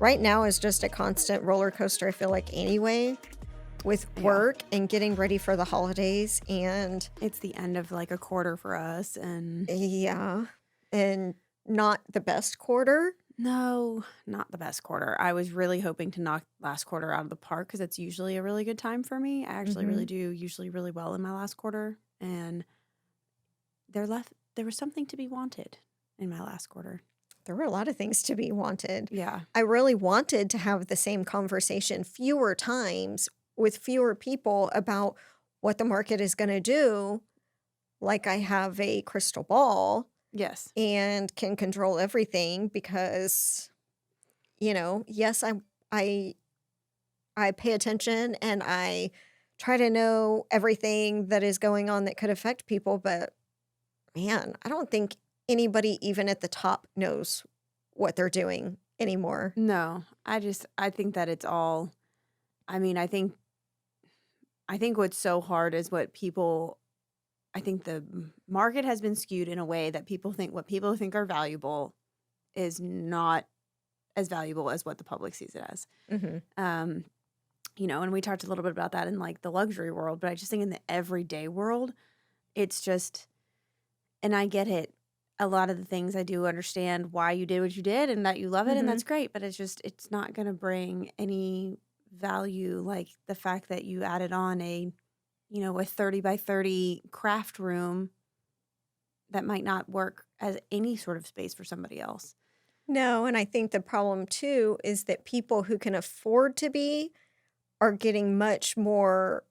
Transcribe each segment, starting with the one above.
right now is just a constant roller coaster, I feel like, anyway, with work and getting ready for the holidays. And it's the end of like a quarter for us. And and not the best quarter. no, not the best quarter. I was really hoping to knock last quarter out of the park because it's usually a really good time for me. I actually really do usually really well in my last quarter. And there was something to be wanted in my last quarter. There were a lot of things to be wanted. Yeah. I really wanted to have the same conversation fewer times with fewer people about what the market is going to do. Like I have a crystal ball. Yes. And can control everything because, yes, I pay attention and I try to know everything that is going on that could affect people, but man, I don't think anybody even at the top knows what they're doing anymore. No, I think that it's all, I mean, I think what's so hard is I think the market has been skewed in a way that what people think are valuable is not as valuable as what the public sees it as. And we talked a little bit about that in like the luxury world, but I just think in the everyday world, it's just, and I get it. A lot of the things I do understand why you did what you did and that you love it and that's great, but it's not going to bring any value like the fact that you added on a 30 by 30 craft room that might not work as any sort of space for somebody else. No, and I think the problem too is that people who can afford to be are getting much more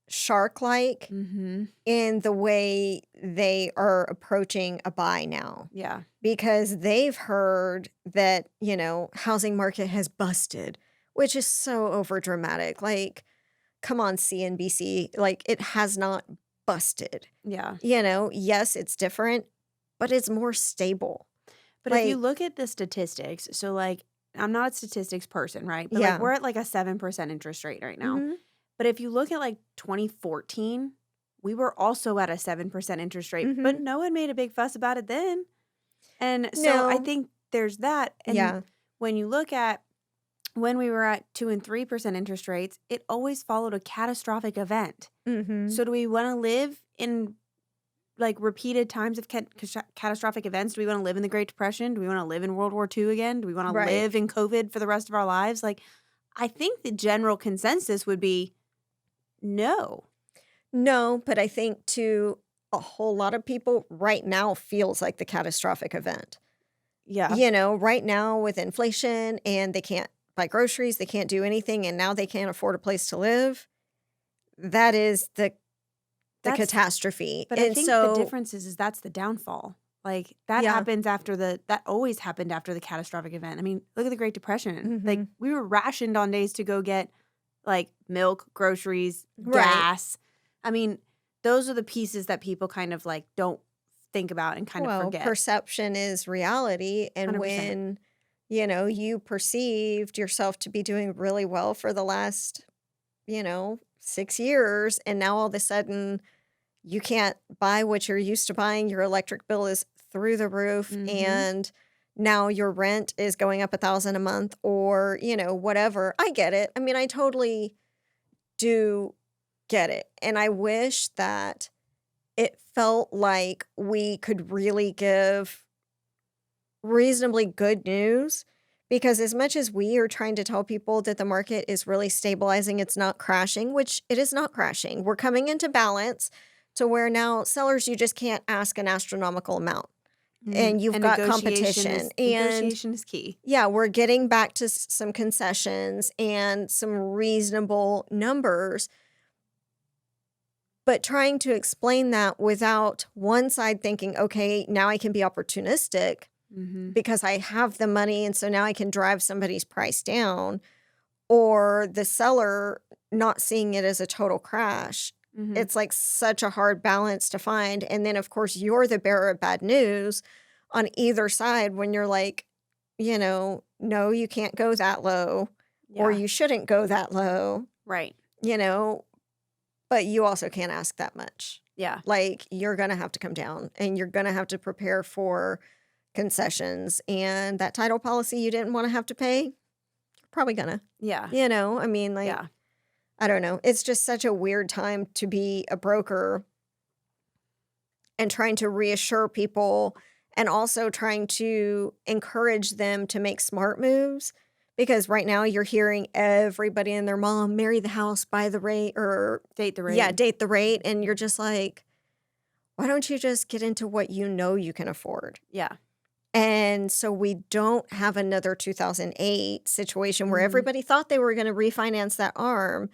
shark-like in the way they are approaching a buy now. Yeah. Because they've heard that, housing market has busted, which is so overdramatic. Like, come on, CNBC. Like, it has not busted. Yeah. Yes, it's different, but it's more stable. But if you look at the statistics, so like, I'm not a statistics person, right? But like, we're at like a 7% interest rate right now. But if you look at like 2014, we were also at a 7% interest rate, but no one made a big fuss about it then. And so I think there's that. And when you look at when we were at 2 and 3% interest rates, it always followed a catastrophic event. So do we want to live in like repeated times of catastrophic events? Do we want to live in the Great Depression? Do we want to live in World War II again? Do we want to live in COVID for the rest of our lives? Like, I think the general consensus would be no. No, but I think to a whole lot of people right now feels like the catastrophic event. Yeah. Right now with inflation and they can't buy groceries, they can't do anything, and now they can't afford a place to live. That is the catastrophe. But I think the difference is that's the downfall. Like that happens that always happened after the catastrophic event. I mean, look at the Great Depression. Like we were rationed on days to go get like milk, groceries, gas. I mean, those are the pieces that people kind of like don't think about and kind of forget. Perception is reality. And 100%. when, you perceived yourself to be doing really well for the last, 6 years, and now all of a sudden you can't buy what you're used to buying, your electric bill is through the roof, and now your rent is going up $1,000 a month or, whatever. I get it. I mean, I totally do get it. And I wish that it felt like we could really give reasonably good news, because as much as we are trying to tell people that the market is really stabilizing, it's not crashing, which it is not crashing. We're coming into balance to where now sellers, you just can't ask an astronomical amount. And you've got competition. Negotiation is key. Yeah, we're getting back to some concessions and some reasonable numbers. But trying to explain that without one side thinking, okay, now I can be opportunistic because I have the money and so now I can drive somebody's price down, or the seller not seeing it as a total crash. It's like such a hard balance to find. And then, of course, you're the bearer of bad news on either side when you're like, no, you can't go that low, or you shouldn't go that low. Right. But you also can't ask that much. Yeah. Like, you're going to have to come down and you're going to have to prepare for concessions. And that title policy you didn't want to have to pay, probably gonna. Yeah. You know, I mean, like, Yeah. I don't know. It's just such a weird time to be a broker and trying to reassure people and also trying to encourage them to make smart moves. Because right now you're hearing everybody and their mom marry the house, buy the rate, or Date the yeah, rate. date the rate. And you're just like, why don't you just get into what you know you can afford? Yeah. And so we don't have another 2008 situation where Mhm. everybody thought they were going to refinance that arm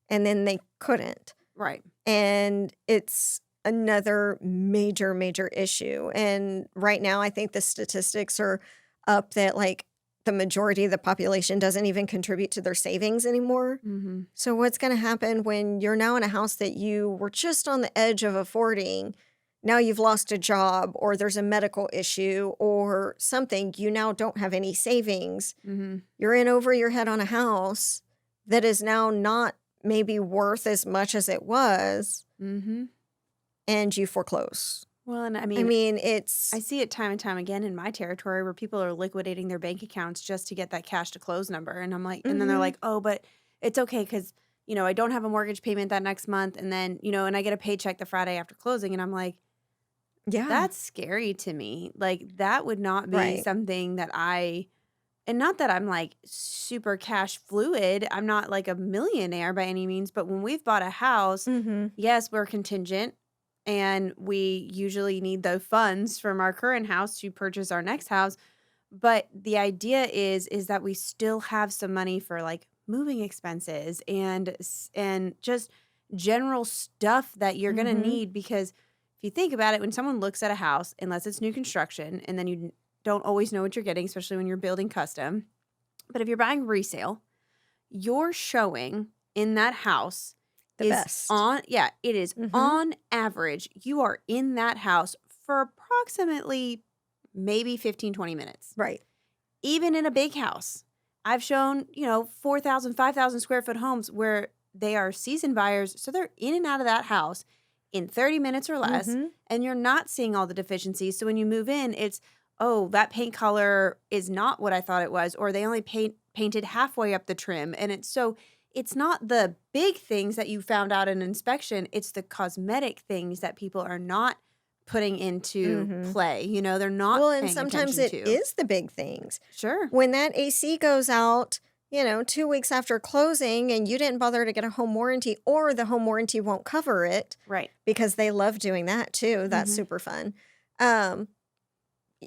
and then they couldn't. Right. And it's another major, major issue. And right now, I think the statistics are up that like the majority of the population doesn't even contribute to their savings anymore. Mhm. So, what's going to happen when you're now in a house that you were just on the edge of affording? Now you've lost a job, or there's a medical issue, or something. You now don't have any savings. Mhm. You're in over your head on a house that is now not maybe worth as much as it was, Mhm. and you foreclose. Well, and I I mean, mean, I it's see it time and time again in my territory where people are liquidating their bank accounts just to get that cash to close number. And I'm like, and then they're mhm, like, oh, but it's okay because, I don't have a mortgage payment that next month. And then, and I get a paycheck the Friday after closing. And I'm like, yeah, that's scary to me. Like, that would not be right. something that and not that I'm like super cash fluid. I'm not like a millionaire by any means. But when we've bought a house, Mhm, yes, we're contingent and we usually need the funds from our current house to purchase our next house. But the idea is that we still have some money for like moving expenses and just general stuff that you're going to mhm, need because if you think about it, when someone looks at a house, unless it's new construction, and then you don't always know what you're getting, especially when you're building custom. But if you're buying resale, your showing in that house the is best. it is Mhm, on average, you are in that house for approximately maybe 15, 20 minutes. right. Even in a big house. I've shown, 4,000, 5,000 square foot homes where they are seasoned buyers. So they're in and out of that house in 30 minutes or less, Mhm, and you're not seeing all the deficiencies. So when you move in, it's, oh, that paint color is not what I thought it was, or they only painted halfway up the trim. And it's not the big things that you found out in inspection, it's the cosmetic things that people are not putting into mhm. play. They're not Well, and paying sometimes attention it to. is the big things. Sure. When that AC goes out, 2 weeks after closing and you didn't bother to get a home warranty or the home warranty won't cover it Right. because they love doing that too, that's Mhm. super fun. Um,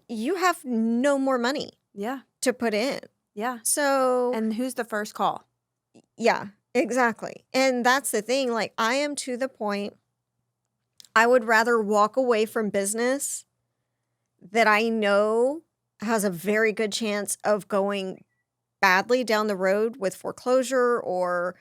you have no more money Yeah. to put in. Yeah. So, And who's the first call? yeah, exactly. And that's the thing, like, I am to the point I would rather walk away from business that I know has a very good chance of going badly down the road with foreclosure or,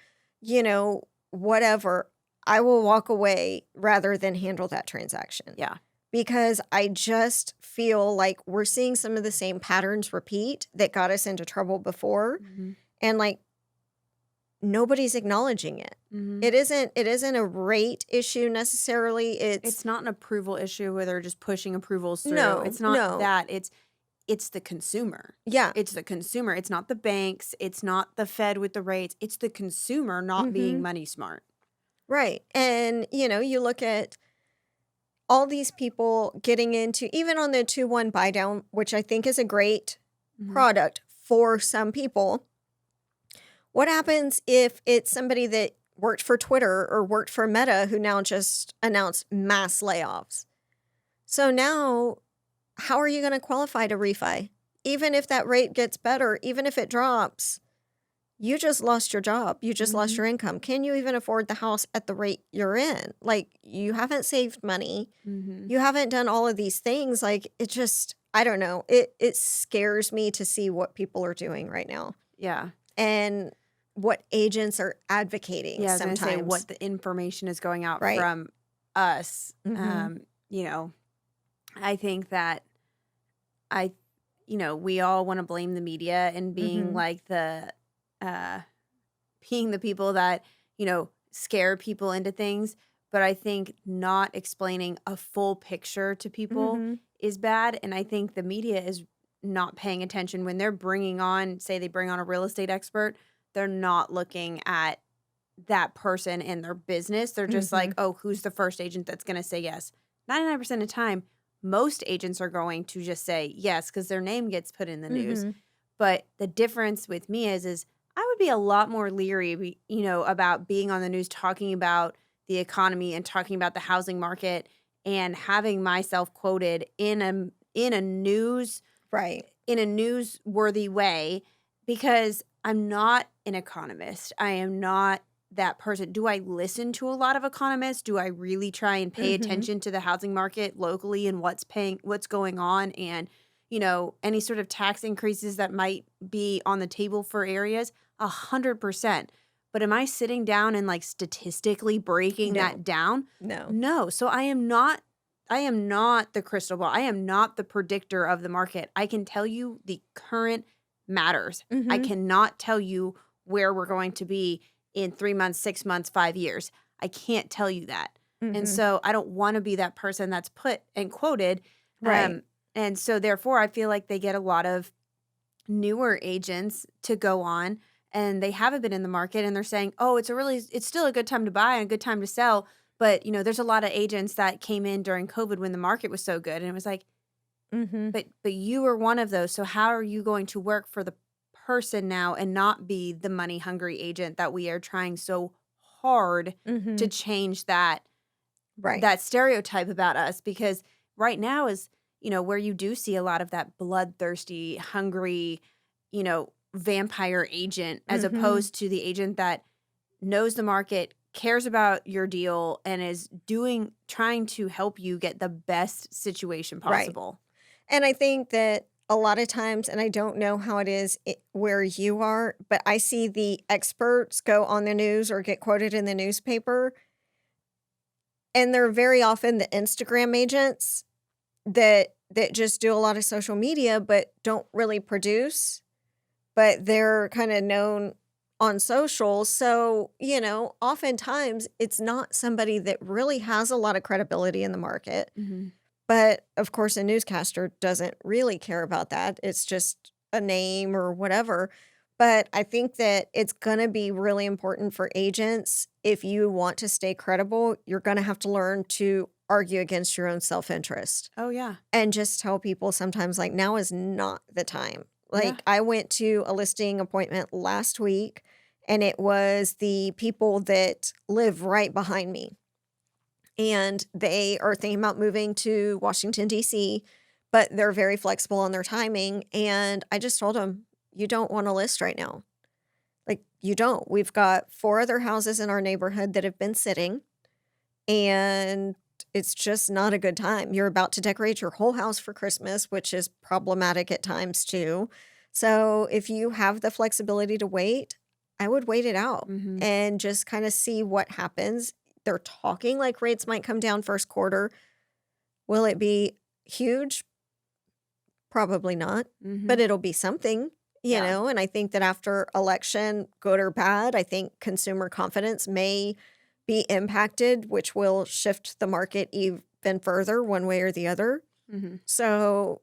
whatever. I will walk away rather than handle that transaction Yeah. because I just feel like we're seeing some of the same patterns repeat that got us into trouble before. Mhm. And like nobody's acknowledging it. Mhm. It isn't a rate issue necessarily. It's It's not an approval issue where they're just pushing approvals through. no, It's not no. that. It's the consumer. Yeah. It's the consumer. It's not the banks. It's not the Fed with the rates. It's the consumer not being Mhm. money smart. Right. And you look at all these people getting into even on the 2-1 buy down, which I think is a great Mhm. product for some people. What happens if it's somebody that worked for Twitter or worked for Meta who now just announced mass layoffs? So now, how are you going to qualify to refi? Even if that rate gets better, even if it drops, you just lost your job. You just lost Mhm. your income. Can you even afford the house at the rate you're in? Like, you haven't saved money. Mhm. You haven't done all of these things. Like, it just, I don't know. It scares me to see what people are doing right now Yeah. and what agents are advocating Yeah, I was gonna say sometimes, what the information is going out right? from us. Mhm. I think that I we all want to blame the media and being Mhm. like uh being the people that, scare people into things, but I think not explaining a full picture to people Mhm. is bad, and I think the media is not paying attention when they're bringing on, say they bring on a real estate expert, they're not looking at that person and their business. They're just like, Mhm. oh, who's the first agent that's going to say yes? 99% of the time, most agents are going to just say yes because their name gets put in the news. Mhm. But the difference with me is I would be a lot more leery, about being on the news talking about the economy and talking about the housing market and having myself quoted Right. in a newsworthy way because I'm not an economist. I am not that person. Do I listen to a lot of economists? Do I really try and pay Mhm. attention to the housing market locally and what's going on and any sort of tax increases that might be on the table for areas? 100%. But am I sitting down and like statistically breaking No. that down? No. No. So I am not the crystal ball. I am not the predictor of the market. I can tell you the current matters. I Mhm. cannot tell you where we're going to be in 3 months, 6 months, 5 years. I can't tell you that. And Mhm. so I don't want to be that person that's put and quoted. Right. Um, and so therefore I feel like they get a lot of newer agents to go on and they haven't been in the market and they're saying, "Oh, it's still a good time to buy and a good time to sell." But, there's a lot of agents that came in during COVID when the market was so good and it was like, Mhm. "But you were one of those. So how are you going to work for the person now and not be the money hungry agent that we are trying so hard to Mhm. change that Right. that stereotype about us because right now is, where you do see a lot of that bloodthirsty, hungry, vampire agent as Mhm. opposed to the agent that knows the market, cares about your deal, and is trying to help you get the best situation Right. possible. And I think that a lot of times, and I don't know how it is where you are, but I see the experts go on the news or get quoted in the newspaper, and they're very often the Instagram agents that just do a lot of social media but don't really produce, but they're kind of known on social. So, oftentimes it's not somebody that really has a lot of credibility in the market. Mhm. But, of course, a newscaster doesn't really care about that. It's just a name or whatever. But I think that it's gonna be really important for agents, if you want to stay credible, you're gonna have to learn to argue against your own self-interest, Oh, yeah. and just tell people sometimes, like, now is not the time. Yeah. Like, I went to a listing appointment last week, and it was the people that live right behind me. And they are thinking about moving to Washington, DC, but they're very flexible on their timing, and I just told them, "You don't wanna list right now." Like, you don't. We've got 4 other houses in our neighborhood that have been sitting, and it's just not a good time. You're about to decorate your whole house for Christmas, which is problematic at times too. So, if you have the flexibility to wait, I would wait it out Mhm. and just kinda see what happens. They're talking like rates might come down first quarter. Will it be huge? Probably not, but Mhm. it'll be something, Yeah. and I think that after election, good or bad, I think consumer confidence may be impacted, which will shift the market even further one way or the other. Mhm. So,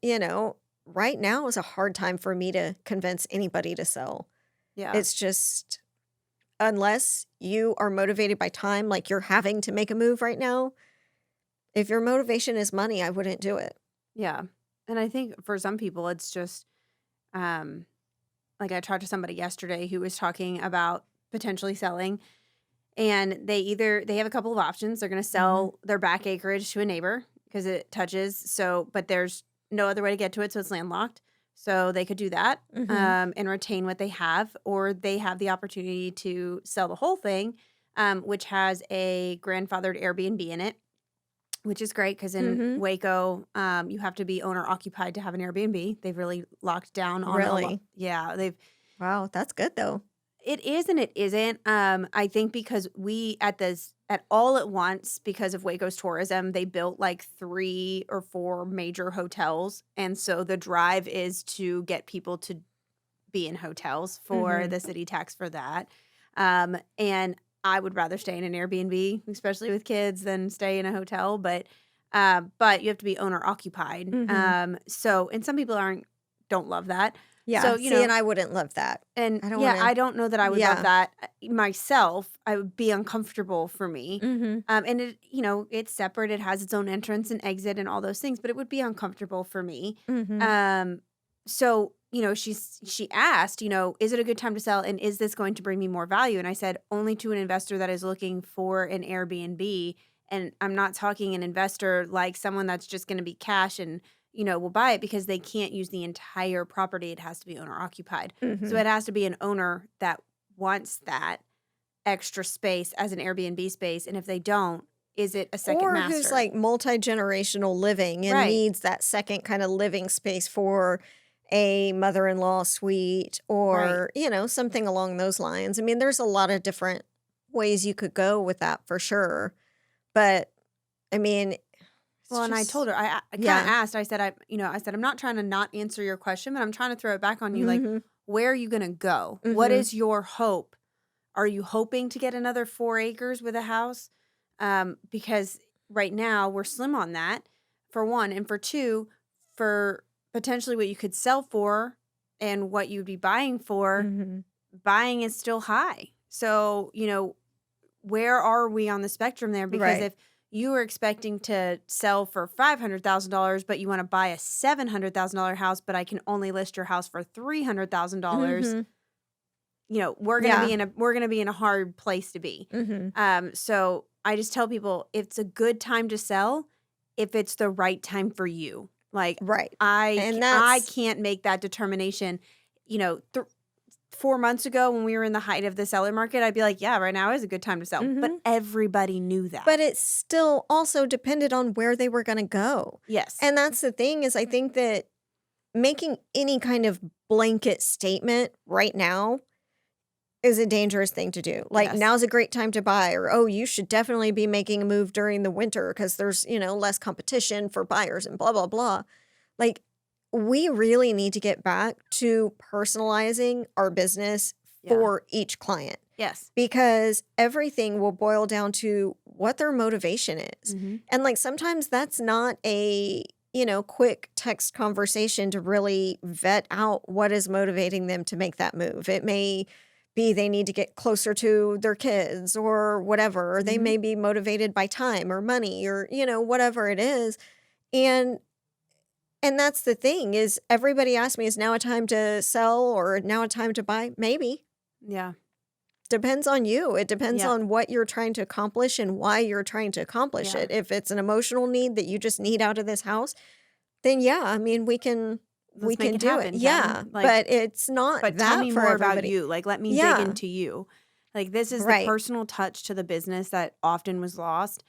right now is a hard time for me to convince anybody to sell. Yeah. It's just unless you are motivated by time, like you're having to make a move right now, if your motivation is money, I wouldn't do it. Yeah. And I think for some people it's just um like I talked to somebody yesterday who was talking about potentially selling and they have a couple of options. They're going to Mhm. sell their back acreage to a neighbor because it touches but there's no other way to get to it so it's landlocked. So they could do that Mhm. and retain what they have or they have the opportunity to sell the whole thing which has a grandfathered Airbnb in it which is great because in Mhm. Waco, you have to be owner occupied to have an Airbnb. They've really locked down on a lot. Really? Yeah, they've. Wow, that's good though. It is and it isn't. I think because we at all at once because of Waco's tourism, they built like 3 or 4 major hotels, and so the drive is to get people to be in hotels for Mhm. the city tax for that. And I would rather stay in an Airbnb, especially with kids, than stay in a hotel. But you have to be owner occupied. Mhm. So and some people aren't don't love that. Yeah, So, see, and I wouldn't love that. and I don't yeah, wanna I don't know that I would love yeah. that myself. I would be uncomfortable for me. Mhm, And it's separate. It has its own entrance and exit and all those things, but it would be uncomfortable for me. mhm. Um, so, she asked, is it a good time to sell and is this going to bring me more value? And I said, only to an investor that is looking for an Airbnb. And I'm not talking an investor like someone that's just going to be cash and, will buy it because they can't use the entire property. It has to be owner occupied. So Mhm. it has to be an owner that wants that extra space as an Airbnb space. And if they don't, is it a second Or who's, master? like, multi-generational living and Right. needs that second kinda living space for a mother-in-law suite Right. or, something along those lines. I mean, there's a lot of different ways you could go with that for sure, but, I mean, it's Well, and I told just her, I kind of yeah. asked, I said, I'm not trying to not answer your question, but I'm trying to throw it back on you. Like, Mhm, where are you going to go? What mhm. is your hope? Are you hoping to get another 4 acres with a house? Because right now we're slim on that, for one. And for two, for potentially what you could sell for and what you'd be buying for, Mhm. buying is still high. So, where are we on the spectrum there? Because Right. if you were expecting to sell for $500,000, but you want to buy a $700,000 house, but I can only list your house for $300,000, Mhm. we're Yeah. gonna be in a hard place to be. Mhm. So I just tell people it's a good time to sell if it's the right time for you. Like Right. And I that's can't make that determination. You know, 4 months ago when we were in the height of the seller market, I'd be like, yeah, right now is a good time to sell. But mhm. everybody knew But that. it still also depended on where they were gonna go. Yes. And that's the thing is I think that making any kind of blanket statement right now is a dangerous thing to do. Like, Yes. now's a great time to buy, or, oh, you should definitely be making a move during the winter because there's, less competition for buyers and blah, blah, blah. Like, we really need to get back to personalizing our business Yeah. for each client Yes. because everything will boil down to what their motivation is. Mhm. And like sometimes that's not a, quick text conversation to really vet out what is motivating them to make that move. It may be they need to get closer to their kids or whatever, or they Mhm. may be motivated by time or money or, whatever it is. And and that's the thing is everybody asks me, is now a time to sell or now a time to buy? Maybe. Yeah. Depends on you. It depends Yeah. on what you're trying to accomplish and why you're trying to accomplish Yeah. it. If it's an emotional need that you just need out of this house, then yeah, I mean, we Let's make can it do it. happen, Jen. Yeah, Like, but it's not but tell that me for more about everybody. you. Like, let me dig Yeah, into you. Like, this is the right. personal touch to the business that often was lost.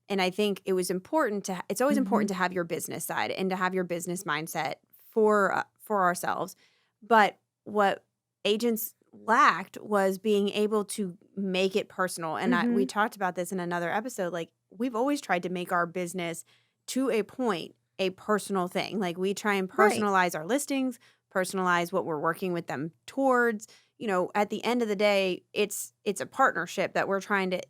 And I think it was important it's always important Mhm. to have your business side and to have your business mindset for ourselves. But what agents lacked was being able to make it personal. And we Mhm. talked about this in another episode. Like, we've always tried to make our business to a point a personal thing. Like, we try and Right. personalize our listings, personalize what we're working with them towards. At the end of the day, it's a partnership that we're trying to,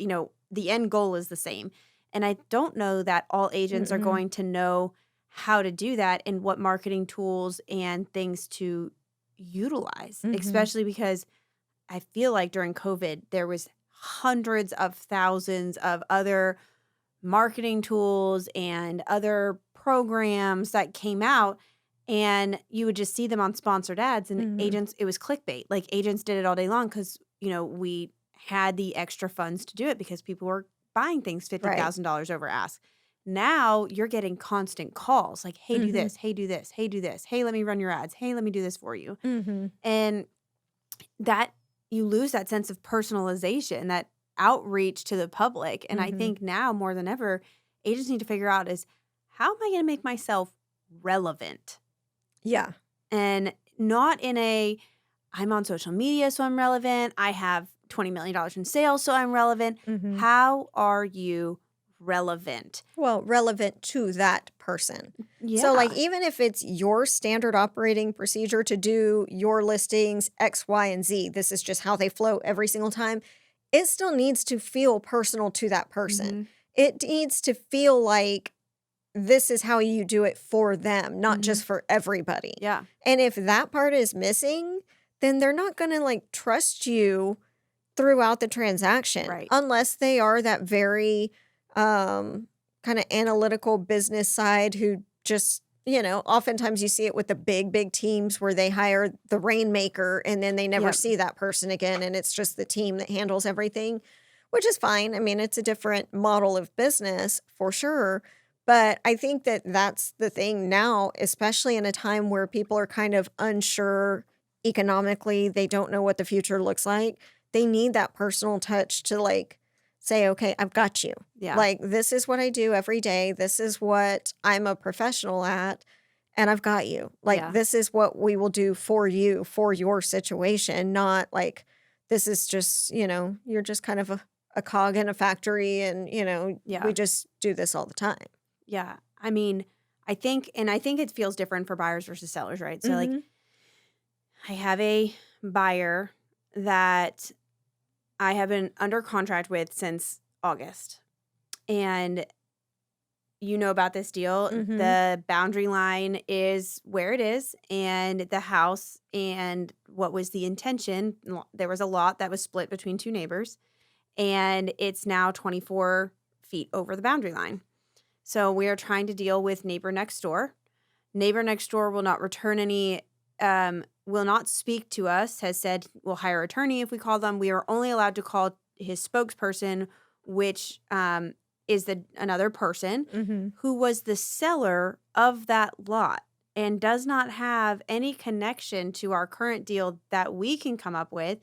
the end goal is the same. And I don't know that all agents are Mhm. going to know how to do that and what marketing tools and things to utilize, Mhm. especially because I feel like during COVID, there was hundreds of thousands of other marketing tools and other programs that came out, and you would just see them on sponsored ads and Mhm. agents, it was clickbait. Like, agents did it all day long because, we had the extra funds to do it because people were buying things Right. $50,000 over ask. Now you're getting constant calls like, hey, do Mhm. this, hey, do this, hey, do this, hey, let me run your ads, hey, let me do this for you. Mhm. And that you lose that sense of personalization, that outreach to the public. And I Mhm. think now more than ever, agents need to figure out is, how am I going to make myself relevant? Yeah. And not in a, I'm on social media, so I'm relevant. I have $20 million in sales, so I'm relevant. Mhm. How are you relevant? Well, relevant to that person. So, like, Yeah. even if it's your standard operating procedure to do your listings X, Y, and Z, this is just how they flow every single time, it still needs to feel personal to that person. Hmm. It needs to feel like this is how you do it for them, not Mhm. just for everybody. Yeah. And if that part is missing, then they're not gonna, like, trust you throughout the transaction Right. unless they are that very, kinda analytical business side who just oftentimes you see it with the big, big teams where they hire the rainmaker and then they never Yep. see that person again, and it's just the team that handles everything, which is fine. I mean, it's a different model of business for sure, but I think that that's the thing now, especially in a time where people are kind of unsure economically, they don't know what the future looks like. They need that personal touch to, like, say, "Okay, I've got you." Yeah. Like, "This is what I do every day. This is what I'm a professional at, and I've got you." Like, Yeah. "This is what we will do for you, for your situation," not like, "This is just, you're just kind of a cog in a factory and, we Yeah. just do this all the time." Yeah. I mean, I think it feels different for buyers versus sellers, right? So like Mhm. I have a buyer that I have been under contract with since August. And you know about this deal. Mhm. The boundary line is where it is, and the house and what was the intention. There was a lot that was split between two neighbors, and it's now 24 feet over the boundary line. So we are trying to deal with neighbor next door. Neighbor next door will not return any, will not speak to us, has said we'll hire attorney if we call them. We are only allowed to call his spokesperson, which is another person Mhm. who was the seller of that lot and does not have any connection to our current deal that we can come up with.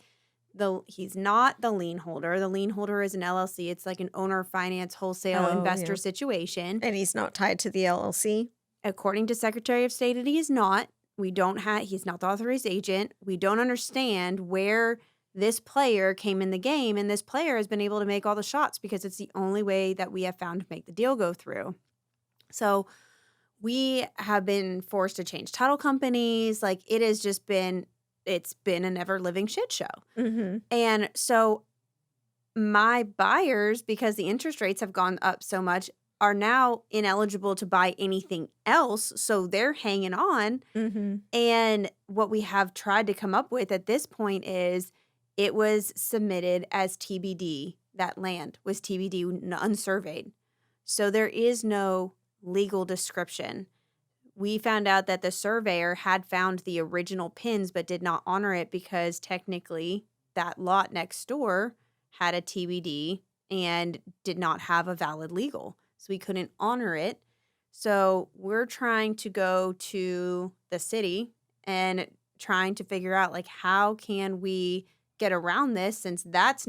He's not the lien holder. The lien holder is an LLC. It's like an owner finance wholesale Oh, investor yeah. situation. And he's not tied to the LLC? According to Secretary of State, he is not. He's not the authorized agent. We don't understand where this player came in the game, and this player has been able to make all the shots because it's the only way that we have found to make the deal go through. So we have been forced to change title companies. Like it's been an ever living shit show. Mhm. And so my buyers, because the interest rates have gone up so much, are now ineligible to buy anything else. So they're hanging on. Mhm. And what we have tried to come up with at this point is it was submitted as TBD. That land was TBD, unsurveyed. So there is no legal description. We found out that the surveyor had found the original pins but did not honor it because technically that lot next door had a TBD and did not have a valid legal. So we couldn't honor it. So we're trying to go to the city and trying to figure out like how can we get around this since that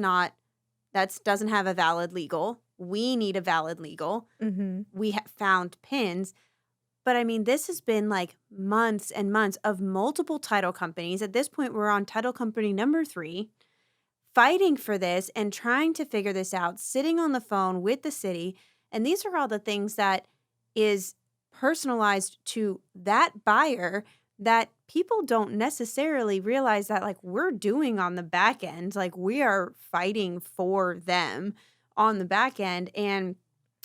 doesn't have a valid legal. We need a valid legal. Mhm. We have found pins. But I mean, this has been like months and months of multiple title companies. At this point, we're on title company number 3, fighting for this and trying to figure this out, sitting on the phone with the city. And these are all the things that is personalized to that buyer that people don't necessarily realize that like we're doing on the back end. Like we are fighting for them on the back end. And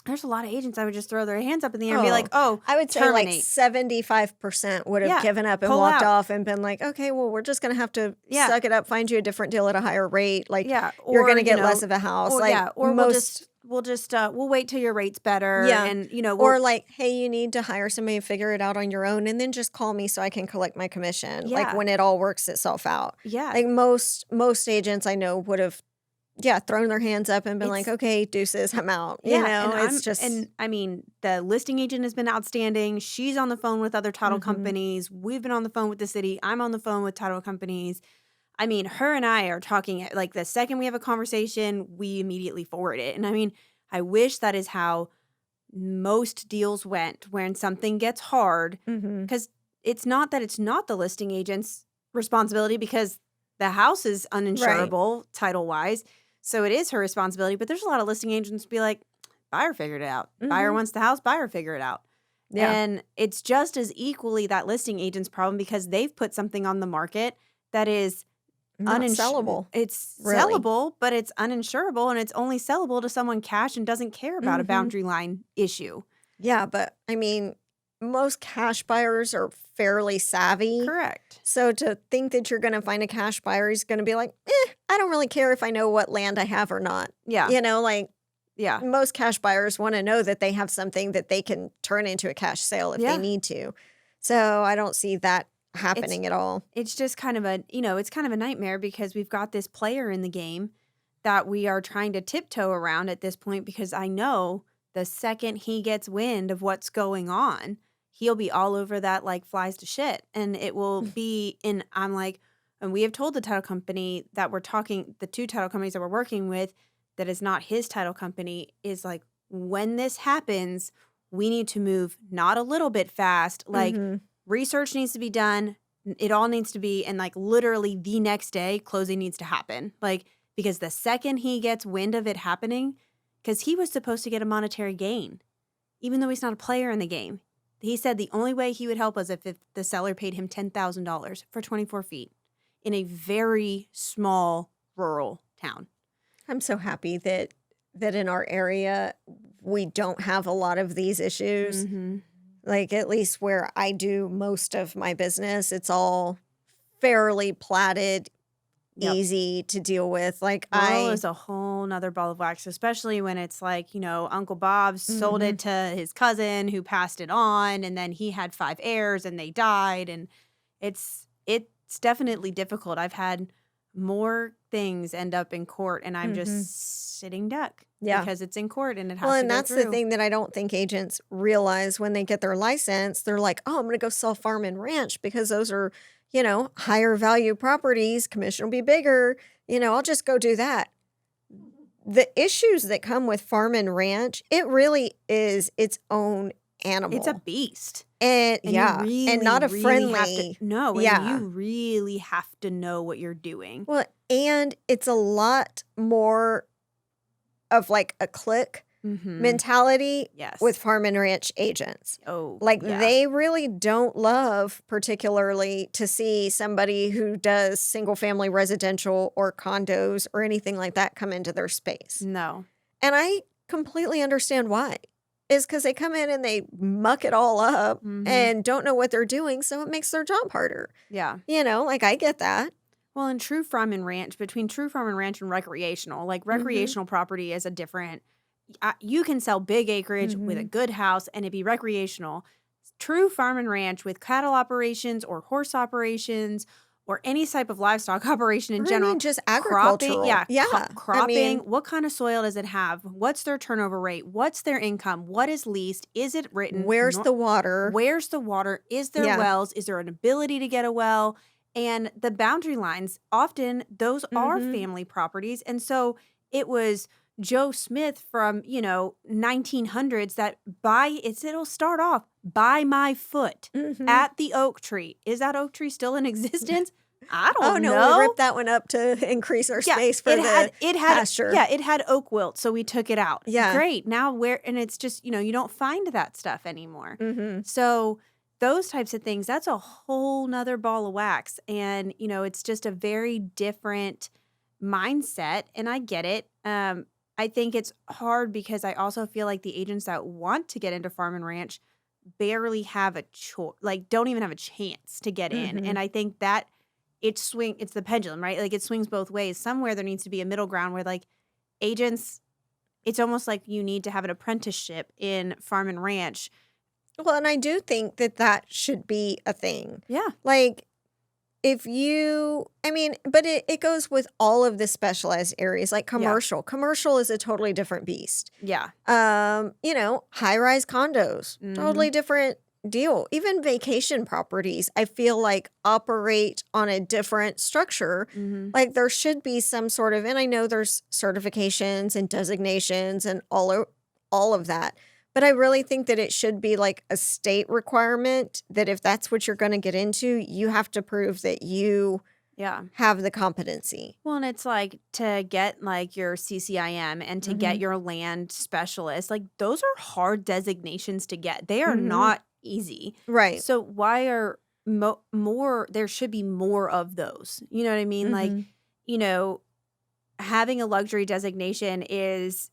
there's a lot of agents that would just throw their hands up in the air and be like, Oh, "Oh, I would say like terminate." 75% would have Yeah, given up and pull walked out. off and been like, "Okay, well, we're just gonna have to Yeah, suck it up, find you a different deal at a higher rate. Like, yeah, you're or gonna get less of a house." Like, or most we'll wait till your rate's better, yeah. and Or we'll like, "Hey, you need to hire somebody to figure it out on your own, and then just call me so I can collect my commission," like, yeah, when it all works itself out. yeah. Like, most agents I know would have, yeah, thrown their hands up and been like, It's "Okay, deuces, I'm out." Yeah, It's just I mean, the listing agent has been outstanding. She's on the phone with other title mhm. companies. We've been on the phone with the city. I'm on the phone with title companies. I mean, her and I are talking like the second we have a conversation, we immediately forward it. And I mean, I wish that is how most deals went when something gets hard Mhm. because it's not that it's not the listing agent's responsibility because the house is Right. uninsurable title wise. So it is her responsibility. But there's a lot of listing agents be like, buyer figured it out. Buyer Mhm. wants the house, buyer figure it out. Yeah. And it's just as equally that listing agent's problem because they've put something on the market that is Not sellable, it's really. sellable, but it's uninsurable and it's only sellable to someone cash and doesn't care about a Mhm. boundary line issue. Yeah, but I mean, most cash buyers are fairly savvy. Correct. So to think that you're going to find a cash buyer who's going to be like, I don't really care if I know what land I have or not. Yeah. Like Yeah. most cash buyers want to know that they have something that they can turn into a cash sale if they Yeah. need to. So I don't see that It's happening at all. it's just kind of a, it's kind of a nightmare because we've got this player in the game that we are trying to tiptoe around at this point because I know the second he gets wind of what's going on, he'll be all over that like flies to shit. And it will be in, I'm like, and we have told the title company that we're talking, the two title companies that we're working with, that is not his title company, is like, when this happens, we need to move not a little bit fast. Like, research needs to be done. It all needs to be, and like literally the next day, closing needs to happen. Like, because the second he gets wind of it happening, because he was supposed to get a monetary gain, even though he's not a player in the game. He said the only way he would help us if the seller paid him $10,000 for 24 feet in a very small rural town. I'm so happy that in our area we don't have a lot of these issues. Like at least where I do most of my business, it's all fairly platted, Yep. easy to deal with. Like Rural is a whole nother ball of wax, especially when it's like, Uncle Bob sold it to his cousin who passed it on, and then he had 5 heirs and they died, and it's definitely difficult. I've had more things end up in court and I'm just sitting duck because it's in court and it has well, to and go that's through. the thing that I don't think agents realize when they get their license. They're like, oh, I'm going to go sell farm and ranch because those are, higher value properties. Commission will be bigger. I'll just go do that. The issues that come with farm and ranch, it really is its own animal. It's a beast. And And yeah, you really, and not a really have to, friendly. no, and Yeah. you really have to know what you're doing. Well, and it's a lot more of like a clique mentality Yes. with farm and ranch agents. Oh, Like yeah. they really don't love particularly to see somebody who does single family residential or condos or anything like that come into their space. No. And I completely understand why. Is because they come in and they muck it all up and don't know what they're doing, so it makes their job harder. Yeah. Like I get that. Well, in true farm and ranch, between true farm and ranch and recreational, like recreational property is a different, you can sell big acreage with a good house and it be recreational. True farm and ranch with cattle operations or horse operations or any type of livestock operation in Or, I general. mean, just agricultural. Cropping. Cropping. What kind of soil does it have? What's their turnover rate? What's their income? What is leased? Is it written? Where's the water? Where's the water? Is there wells? Is there an ability to get a well? And the boundary lines, often those are family properties. And so it was Joe Smith from, 1900s that it'll start off by my foot at the oak tree. Is that oak tree still in existence? I don't know. Oh, no, we ripped that one up to increase our space for pasture. Yeah, it had oak wilt, so we took it out. Yeah. Great. Now and it's just, you don't find that stuff anymore. So those types of things, that's a whole nother ball of wax. And, it's just a very different mindset. And I get it. I think it's hard because I also feel like the agents that want to get into farm and ranch barely have a choice, like don't even have a chance to get in. And I think that it's the pendulum, right? Like it swings both ways. Somewhere there needs to be a middle ground where like agents, it's almost like you need to have an apprenticeship in farm and ranch. Well, and I do think that should be a thing. Yeah. Like if but it goes with all of the specialized areas, like commercial. Yeah. Commercial is a totally different beast. Yeah. High-rise condos, totally different deal. Even vacation properties, I feel like operate on a different structure. Like there should be some sort of, and I know there's certifications and designations and all of that. But I really think that it should be like a state requirement that if that's what you're going to get into, you have to prove that you have the competency. Well, and it's like to get like your CCIM and to get your land specialist, like those are hard designations to get. They are not easy. Right. So why are more, there should be more of those. You know what I mean? Like, having a luxury designation is,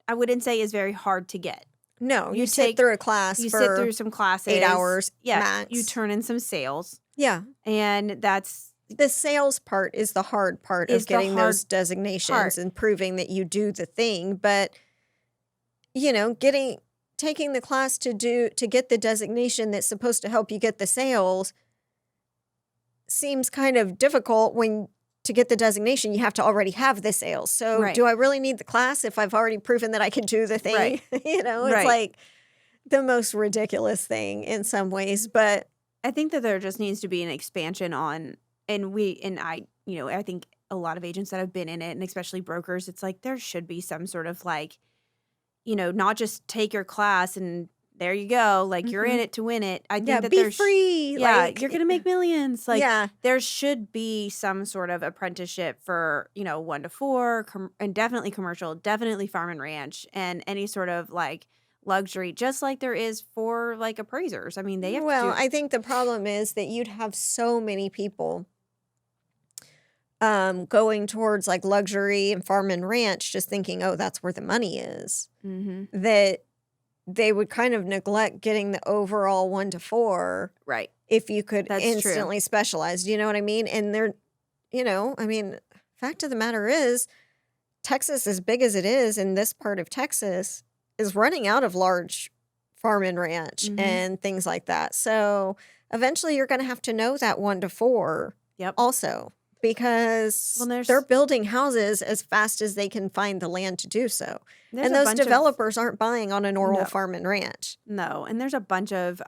I wouldn't say is very hard to get. No, you You sit take through a class you sit for through some 8 classes. hours Yeah, you max. turn in some sales, Yeah. and that's The sales part is the hard part of is the getting hard those designations part. and proving that you do the thing, but, taking the class to get the designation that's supposed to help you get the sales seems kind of difficult when to get the designation, you have to already have the sales. So, Right. do I really need the class if I've already proven that I can do the Right. thing? It's Right. like the most ridiculous thing in some ways, but I think that there just needs to be an expansion on, and I think a lot of agents that have been in it, and especially brokers, it's like there should be some sort of like, not just take your class and there you go, like you're in Mhm. it to win it. I Yeah, think that be free, yeah, like you're gonna make millions. Like yeah. there should be some sort of apprenticeship for 1 to 4, and definitely commercial, definitely farm and ranch, and any sort of like luxury, just like there is for like appraisers. I mean, they have to Well, do I think the problem is that you'd have so many people going towards like luxury and farm and ranch just thinking, "Oh, that's where the money is." mm-hmm. That they would kind of neglect getting the overall 1 to 4 Right. if you could That's true. instantly specialize. Do you know what I mean? And fact of the matter is, Texas, as big as it is in this part of Texas, is running out of large farm and ranch Mhm. and things like that. So eventually you're going to have to know that 1 to 4 Yep. also Well, because they're there's building houses as fast as they can find the land to do so. there's And a those bunch of developers aren't buying on a normal no, farm and ranch. no, and there's a bunch of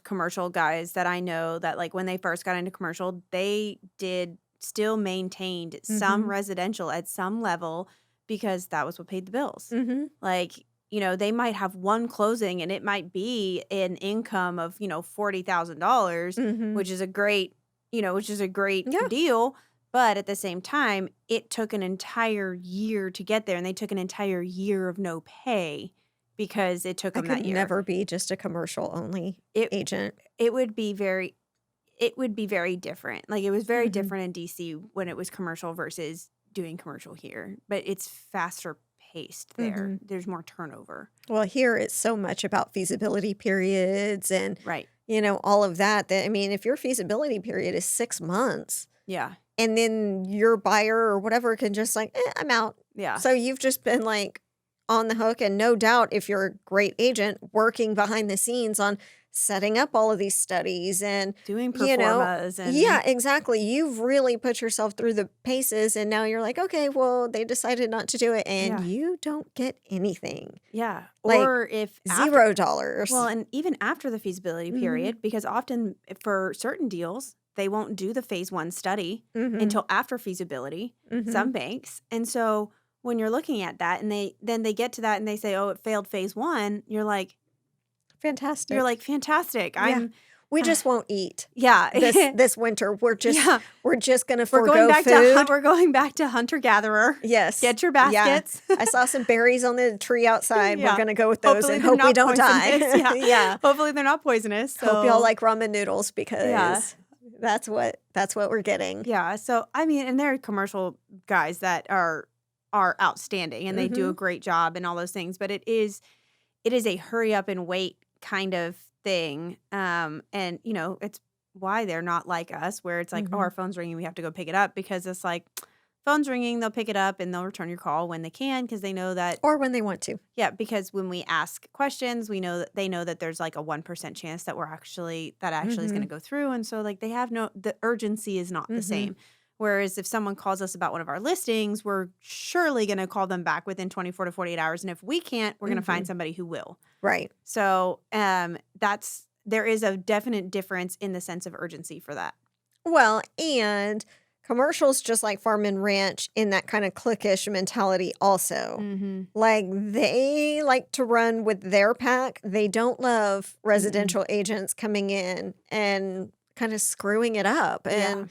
commercial guys that I know that like when they first got into commercial, they did still maintained some Mhm. residential at some level because that was what paid the bills. Mhm. Like, they might have one closing and it might be an income of, $40,000, Mhm. which is a great, which is a great Yeah. deal. But at the same time, it took an entire year to get there and they took an entire year of no pay because it took I them could that year. never be just a commercial only It agent. it would be very different. Like, it was very Mhm. different in DC when it was commercial versus doing commercial here, but it's faster paced there. Mhm. There's more turnover. Well, here it's so much about feasibility periods and, Right. all of that. That I mean, if your feasibility period is 6 months Yeah. and then your buyer or whatever can just like, I'm out. Yeah. So you've just been like on the hook. And no doubt, if you're a great agent working behind the scenes on setting up all of these studies and, Doing you know, performas yeah, and exactly. You've really put yourself through the paces. And now you're like, okay, well, they decided not to do it. And yeah. you don't get anything Yeah. like Or if after $0. and even after the feasibility Mhm. period, because often for certain deals, they won't do the phase 1 study Mhm. until after feasibility, Mhm. some banks. And so when you're looking at that and they get to that and they say, "Oh, it failed phase 1," you're Fantastic. like, "Fantastic. Yeah. I'm We uh, just won't eat yeah." this winter. Yeah. We're just gonna forego food. We're going back to hunter gatherer. Yes. Get your Yeah. baskets. I saw some berries on the tree outside. We're Yeah. gonna go with those Hopefully and they're hope we not don't die. poisonous. Yeah. Yeah. Hopefully they're not poisonous. Hope y'all So, like ramen noodles yeah. because that's what we're getting. Yeah, so, I mean, and there are commercial guys that are outstanding, and they do a Mhm. great job and all those things, but it is a hurry up and wait kind of thing, and, it's why they're not like us, where it's like, "Oh, our Mhm. phone's ringing, we have to go pick it up," because it's like, phone's ringing, they'll pick it up, and they'll return your call when they can because they know that Or when they want to. yeah, because when we ask questions, we know that they know that there's, like, a 1% chance that actually is gonna Mhm. go through, and so, like, the urgency is not the Mhm. same. Whereas if someone calls us about one of our listings, we're surely gonna call them back within 24 to 48 hours, and if we can't, we're gonna find Mhm. somebody who will. Right. So, there is a definite difference in the sense of urgency for that. Well, and commercials just like farm and ranch in that kind of cliquish mentality also. Mhm. Like they like to run with their pack. They don't love Mm-mm. residential agents coming in and kind of screwing it up. Yeah.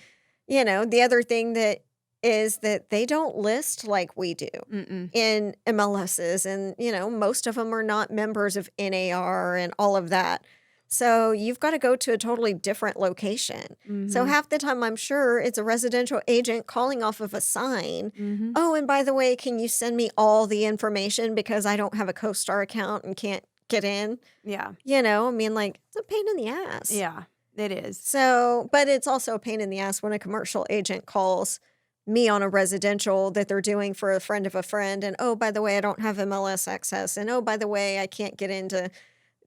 And the other thing that is that they don't list like we do Mm-mm. in MLSs and most of them are not members of NAR and all of that. So you've got to go to a totally different location. So Mhm. half the time, I'm sure it's a residential agent calling off of a sign. Mhm. Oh, and by the way, can you send me all the information because I don't have a CoStar account and can't get in? Yeah. I mean, like, it's a pain in the ass. Yeah. It is. So, but it's also a pain in the ass when a commercial agent calls me on a residential that they're doing for a friend of a friend. And oh, by the way, I don't have MLS access. And oh, by the way, I can't get into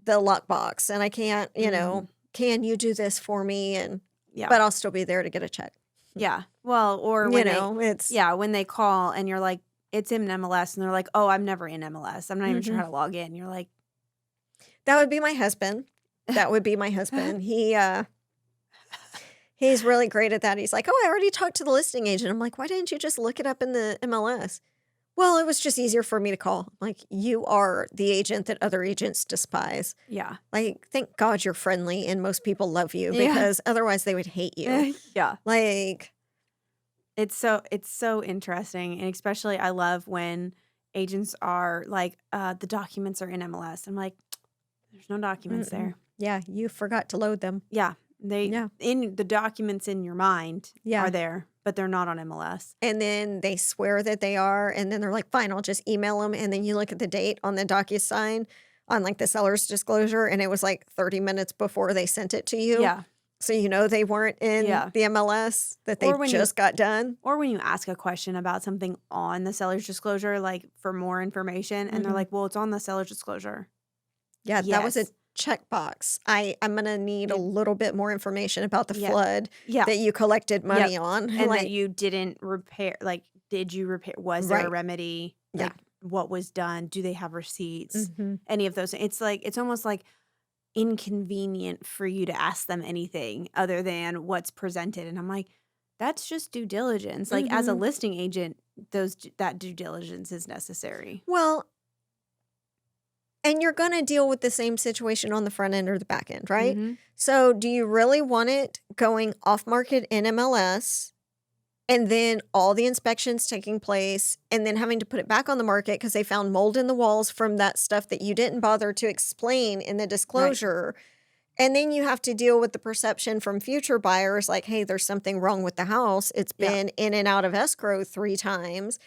the lockbox and I can't, Mhm. can you do this for me? And, Yeah. but I'll still be there to get a check. Yeah. Well, or when they It's, yeah, when they call and you're like, "It's in MLS," and they're like, "Oh, I'm never in MLS. I'm not even sure mhm. how to log in." You're like That would be my husband. That would be my husband. He's really great at that. He's like, "Oh, I already talked to the listing agent." I'm like, "Why didn't you just look it up in the MLS?" "Well, it was just easier for me to call." I'm like, "You are the agent that other agents despise." Yeah. Like, thank God you're friendly and most people love you Yeah. because otherwise they would hate you. Yeah. Like, It's so interesting, and especially I love when agents are like, "The documents are in MLS." I'm like, "There's no documents mm-mm. there." Yeah, you forgot to load them. Yeah, they Yeah, in the documents in your mind are yeah. there, but they're not on MLS. And then they swear that they are, and then they're like, "Fine, I'll just email them." And then you look at the date on the DocuSign on, like, the seller's disclosure, and it was, like, 30 minutes before they sent it to you. Yeah, So they weren't in yeah. the MLS, that they Or when you just got done. or when you ask a question about something on the seller's disclosure, like, for more information, and they're Mhm. like, "Well, it's on the seller's disclosure." Yeah, that was a Yes. checkbox. I'm gonna need a You little bit more information about the Yep. flood Yeah. that you collected money Yep. on. And that Like, you didn't repair like, did you repair was there a right. remedy? Yeah. Like, what was done? Do they have receipts? Mhm. Any of those it's like it's almost, like, inconvenient for you to ask them anything other than what's presented, and I'm like, "That's just due diligence." Like, as a Mhm. listing agent, that due diligence is necessary. Well, and you're gonna deal with the same situation on the front end or the back end, right? Mhm. So, do you really want it going off market in MLS and then all the inspections taking place and then having to put it back on the market because they found mold in the walls from that stuff that you didn't bother to explain in the Right. disclosure? And then you have to deal with the perception from future buyers like, "Hey, there's something wrong with the house. It's Yeah. been in and out of escrow 3 times."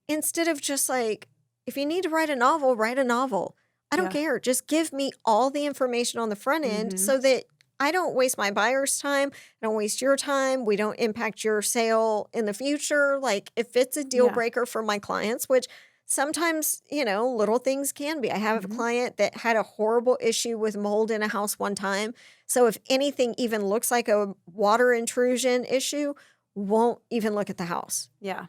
Instead of just like, if you need to write a novel, write a novel. I don't Yeah. care. Just give me all the information on the front end Mhm. so that I don't waste my buyer's time. I don't waste your time. We don't impact your sale in the future. Like, if it's a deal Yeah. breaker for my clients, which sometimes, little things can be. I have a Mhm. client that had a horrible issue with mold in a house one time. So if anything even looks like a water intrusion issue, won't even look at the house. Yeah.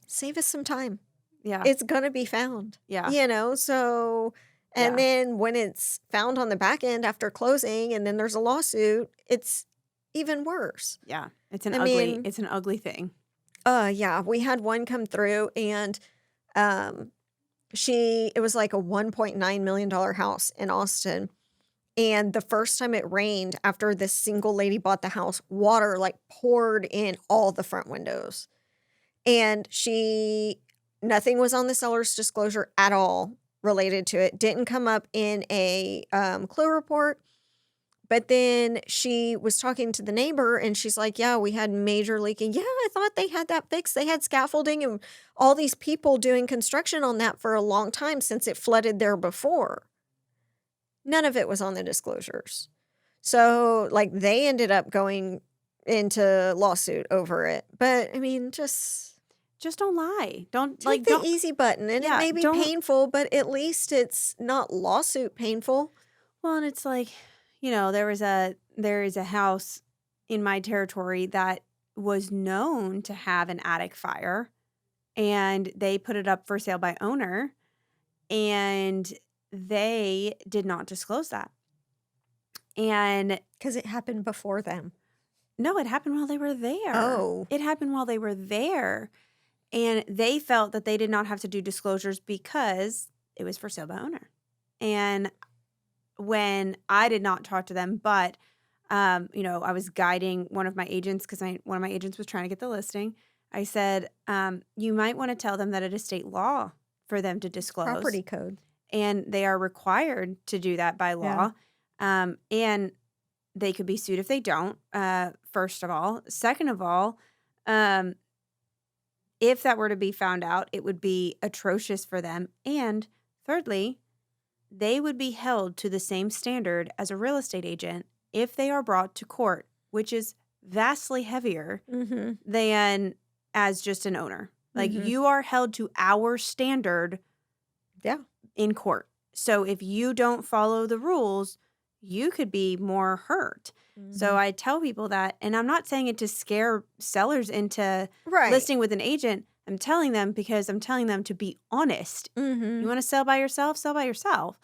Save us some time. Yeah. It's gonna be found, Yeah. so and Yeah. then when it's found on the back end after closing and then there's a lawsuit, it's even worse. Yeah. I mean, It's an ugly thing. yeah, we had one come through and, um, it was like a $1.9 million house in Austin, and the first time it rained after this single lady bought the house, water, like, poured in all the front windows. And nothing was on the seller's disclosure at all related to it. Didn't come up in a clue report. But then she was talking to the neighbor and she's like, "Yeah, we had major leaking." "Yeah, I thought they had that fixed. They had scaffolding and all these people doing construction on that for a long time since it flooded there before." None of it was on the disclosures. So, like, they ended up going into lawsuit over it. But I mean, just Just don't lie. Don't take like, the don't easy button, and it yeah, may be don't painful, but at least it's not lawsuit painful. well, and it's like, there is a house in my territory that was known to have an attic fire, and they put it up for sale by owner, and they did not disclose that. And Because it happened before them. no, it happened while they were there. Oh, It happened while they were there. And they felt that they did not have to do disclosures because it was for sale by owner. And when I did not talk to them, but I was guiding one of my agents because one of my agents was trying to get the listing. I said, you might want to tell them that it is state law for them to disclose, property code. and they are required to do that by Yeah. law. And they could be sued if they don't, first of all. Second of all, um, if that were to be found out, it would be atrocious for them. And thirdly, they would be held to the same standard as a real estate agent if they are brought to court, which is vastly heavier Mhm. than as just an owner. Like, Mhm. you are held to our standard Yeah. in court. So if you don't follow the rules, you could be more hurt. So Mhm. I tell people that, and I'm not saying it to scare sellers into Right. listing with an agent. I'm telling them because I'm telling them to be honest. You Mhm. want to sell by yourself, sell by yourself.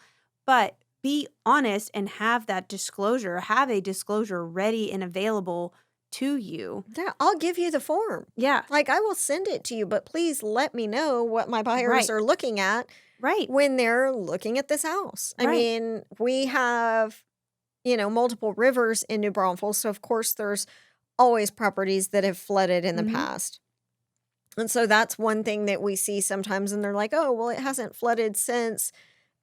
But be honest and have that disclosure, have a disclosure ready and available to you. Yeah, I'll give you the form. Yeah, Like, I will send it to you, but please let me know what my buyers right, are looking at right, when they're looking at this house. I right. mean, we have, multiple rivers in New Braunfels, so of course there's always properties that have flooded in the Mm-hmm. past. And so that's one thing that we see sometimes, and they're like, "Oh, well, it hasn't flooded since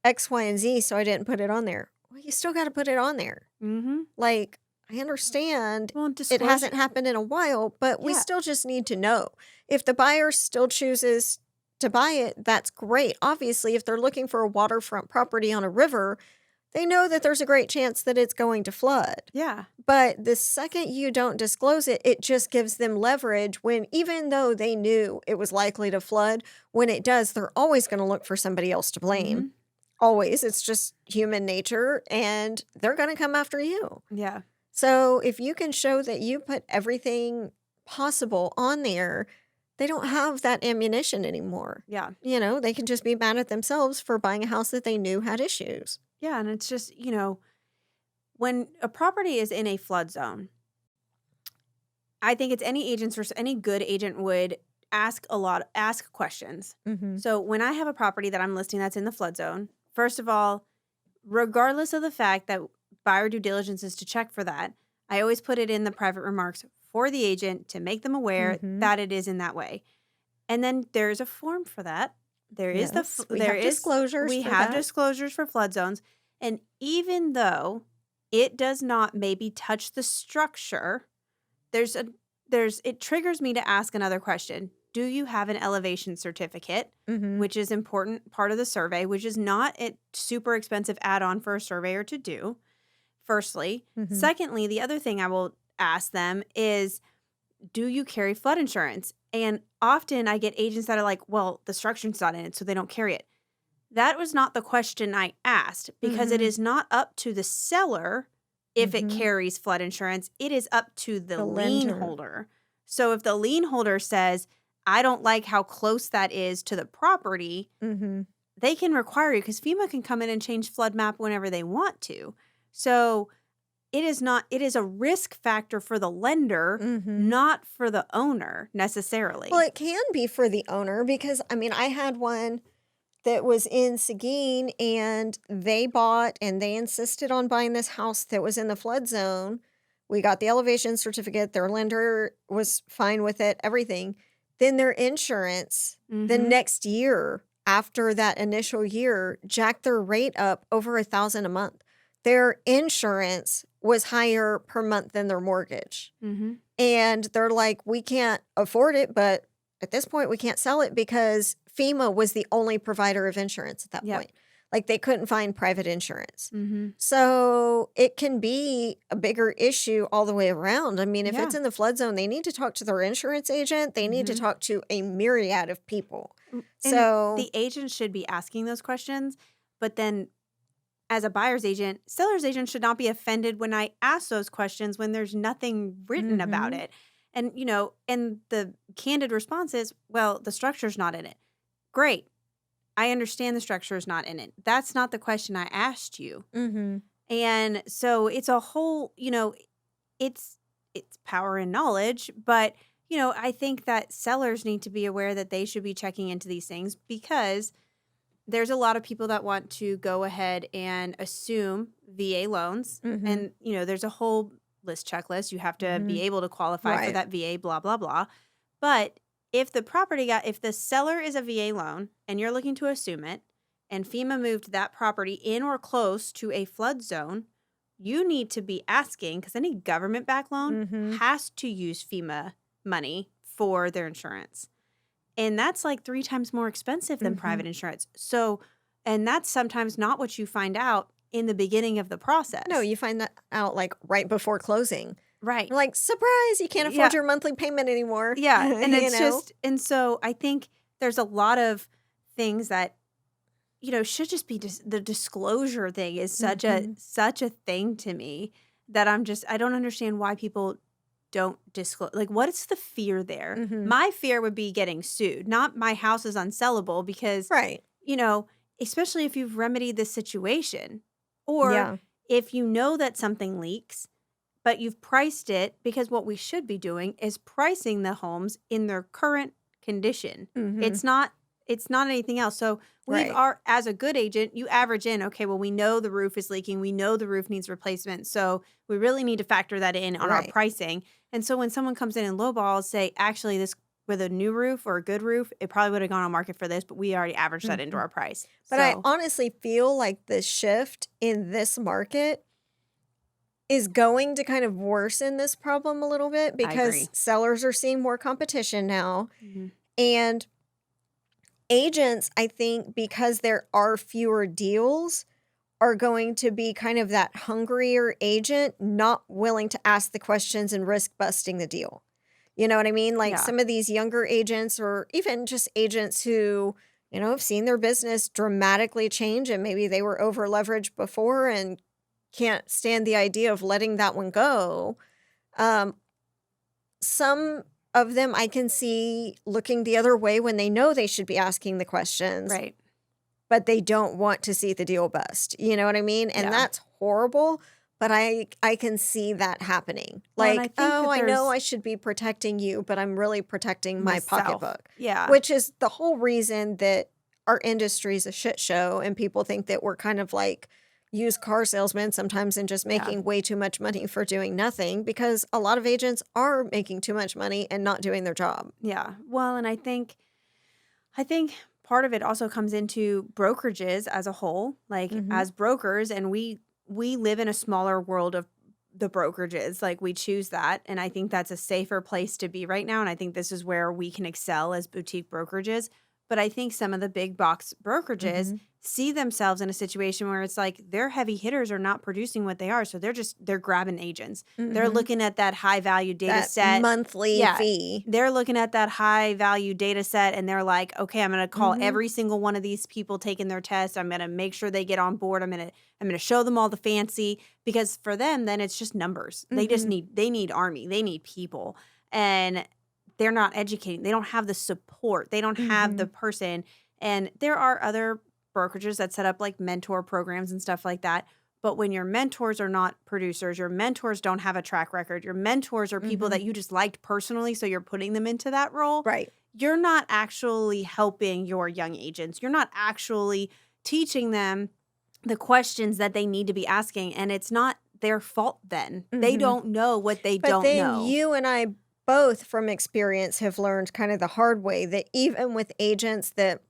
X, Y, and Z, so I didn't put it on there." Well, you still got to put it on there. Mm-hmm. Like, I understand Well, it disclosure. hasn't happened in a while, but we Yeah. still just need to know. If the buyer still chooses to buy it, that's great. Obviously, if they're looking for a waterfront property on a river, they know that there's a great chance that it's going to flood. Yeah. But the second you don't disclose it, it just gives them leverage when, even though they knew it was likely to flood, when it does, they're always going to look for somebody else to blame. Mm-hmm. Always. It's just human nature, and they're going to come after you. Yeah. So if you can show that you put everything possible on there, they don't have that ammunition anymore. Yeah. They can just be mad at themselves for buying a house that they knew had issues. Yeah. And it's just, when a property is in a flood zone, I think it's any good agent would ask questions. Mm-hmm. So when I have a property that I'm listing that's in the flood zone, first of all, regardless of the fact that buyer due diligence is to check for that, I always put it in the private remarks for the agent to make them aware Mm-hmm. that it is in that way. And then there's a form for that. There is Yes, we have disclosures we for have that. disclosures for flood zones. And even though it does not maybe touch the structure, it triggers me to ask another question. Do you have an elevation certificate, Mm-hmm. which is important part of the survey, which is not a super expensive add-on for a surveyor to do, firstly. Mm-hmm. Secondly, the other thing I will ask them is, do you carry flood insurance? And often I get agents that are like, well, the structure's not in it, so they don't carry it. That was not the question I asked, because it Mm-hmm. is not up to the seller if it Mm-hmm. carries flood insurance. It is up to the The lien lender. holder. So if the lien holder says, I don't like how close that is to the property, Mm-hmm. they can require you, because FEMA can come in and change flood map whenever they want to. So it is a risk factor for the lender, Mm-hmm. not for the owner necessarily. Well, it can be for the owner because, I had one that was in Seguin, and they bought and they insisted on buying this house that was in the flood zone. We got the elevation certificate. Their lender was fine with it, everything. Then their insurance the Mhm. next year after that initial year jacked their rate up over 1,000 a month. Their insurance was higher per month than their mortgage. Mhm. And they're like, we can't afford it, but at this point, we can't sell it because FEMA was the only provider of insurance at that Yep. point. Like, they couldn't find private insurance. Mhm. So it can be a bigger issue all the way around. I mean, if Yeah. it's in the flood zone, they need to talk to their insurance agent. They need to Mhm. talk to a myriad of people. And So, the agent should be asking those questions, but then as a buyer's agent, seller's agent should not be offended when I ask those questions when there's nothing written about mhm, it. And and the candid response is, well, the structure's not in it. Great. I understand the structure is not in it. That's not the question I asked you. mhm, And so it's a whole, it's power and knowledge, but I think that sellers need to be aware that they should be checking into these things, because there's a lot of people that want to go ahead and assume VA loans. mhm, And, there's a whole list checklist. You have to be mhm. able to qualify for Right. that VA, blah, blah, blah. But if the seller is a VA loan and you're looking to assume it, and FEMA moved that property in or close to a flood zone, you need to be asking, because any government-backed loan Mhm. has to use FEMA money for their insurance. And that's like 3 times more expensive than Mhm. private insurance. So and that's sometimes not what you find out in the beginning of the No, process. you find that out, like, right before closing. Right. You're like, "Surprise, you can't afford Yeah. your monthly payment anymore." Yeah, and You it's know? just and so I think there's a lot of things that, should just be the disclosure thing is Mhm. such a thing to me that I don't understand why people don't disclose. Like, what is the fear there? Mhm. My fear would be getting sued, not my house is unsellable because, Right. you know, especially if you've remedied the situation or Yeah. if you know that something leaks, but you've priced it because what we should be doing is pricing the homes in their current condition. Mhm. It's not anything else. So Right. as a good agent, you average in, okay, well, we know the roof is leaking. We know the roof needs replacement. So we really need to factor that in on our Right. pricing. And so when someone comes in and lowballs, say, actually, this with a new roof or a good roof, it probably would have gone on market for this, but we already averaged that into Mhm. our price. But I So honestly feel like the shift in this market is going to kind of worsen this problem a little bit I because agree. sellers are seeing more competition now. Mhm. And agents, I think, because there are fewer deals, are going to be kind of that hungrier agent, not willing to ask the questions and risk busting the deal. You know what I mean? Like Yeah. some of these younger agents, or even just agents who, have seen their business dramatically change and maybe they were over leveraged before and can't stand the idea of letting that one go. Um, some of them I can see looking the other way when they know they should be asking the questions, Right. but they don't want to see the deal bust. You know what I mean? And Yeah. that's horrible, but I can see that happening. Well, and I Like, think "Oh, that I know there's I should be protecting you, but I'm really protecting my myself. pocketbook," Yeah. which is the whole reason that our industry is a shit show and people think that we're kind of like used car salesmen sometimes and just Yeah. making way too much money for doing nothing because a lot of agents are making too much money and not doing their job. Yeah. Well, and I think part of it also comes into brokerages as a whole, like Mhm. as brokers, and we live in a smaller world of the brokerages. Like we choose that, and I think that's a safer place to be right now. And I think this is where we can excel as boutique brokerages. But I think some of the big box brokerages Mhm. see themselves in a situation where it's like their heavy hitters are not producing what they are, so they're grabbing agents. They're Mhm. looking at that high value data That set. monthly Yeah, fee. they're looking at that high value data set and they're like, okay, I'm going to call Mhm. every single one of these people taking their test. I'm going to make sure they get on board. I'm going to show them all the fancy because for them then it's just numbers. Mhm. They need army. They need people. And they're not educating. They don't have the support. They don't have the Mhm. person. And there are other brokerages that set up like mentor programs and stuff like that. But when your mentors are not producers, your mentors don't have a track record, your mentors are people Mhm. that you just liked personally, so you're putting them into that role, Right. you're not actually helping your young agents. You're not actually teaching them the questions that they need to be asking. And it's not their fault then. They Mhm. don't know what they But don't then know. you and I both from experience have learned kind of the hard way that even with agents that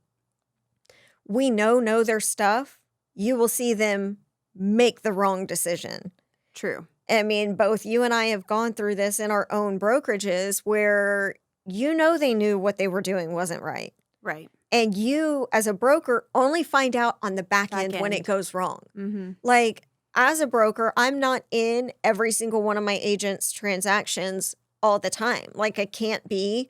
we know their stuff, you will see them make the wrong decision. True. I mean, both you and I have gone through this in our own brokerages where they knew what they were doing wasn't right. Right. And you, as a broker, only find out on the back Back end when it end. goes wrong. Mm-hmm. Like, as a broker, I'm not in every single one of my agents' transactions all the time. Like, I can't be.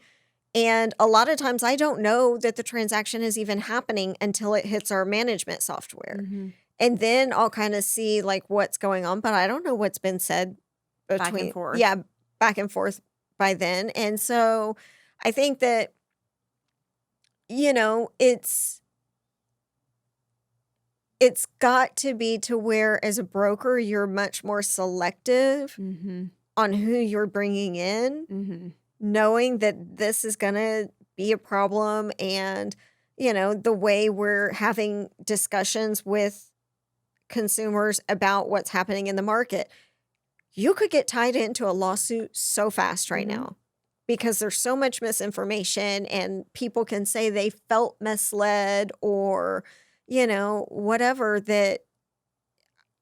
And a lot of times I don't know that the transaction is even happening until it hits our management software. Mm-hmm. And then I'll kind of see like what's going on, but I don't know what's been said Back and between, forth. yeah, back and forth by then. And so I think that, it's got to be to where as a broker, you're much more selective Mm-hmm. on who you're bringing in, Mm-hmm. knowing that this is gonna be a problem and, the way we're having discussions with consumers about what's happening in the market. You could get tied into a lawsuit so fast right Mm-hmm. now because there's so much misinformation and people can say they felt misled or, whatever that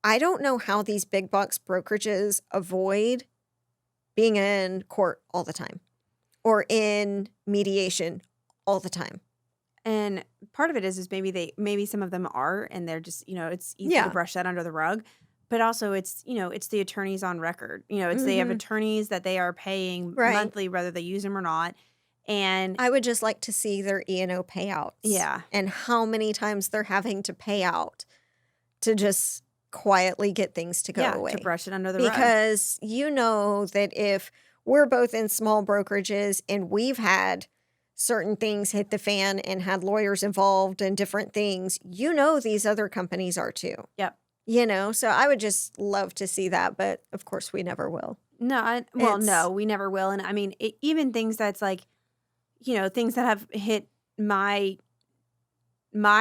I don't know how these big box brokerages avoid being in court all the time or in mediation all the time. And part of it is maybe some of them are, and they're just, it's easy to Yeah. brush that under the rug. But also it's, it's the attorneys on record. They have Mhm. attorneys that they are paying Right. monthly, whether they use them or not. And I would just like to see their E&O payouts. yeah, And how many times they're having to pay out to just quietly get things to go yeah, away. to brush it under the rug. Because you know that if we're both in small brokerages and we've had certain things hit the fan and had lawyers involved and different things, you know these other companies are too. Yep. So I would just love to see that, but of course we never will. No, no, we never will. And I mean, even things that's like, things that have hit my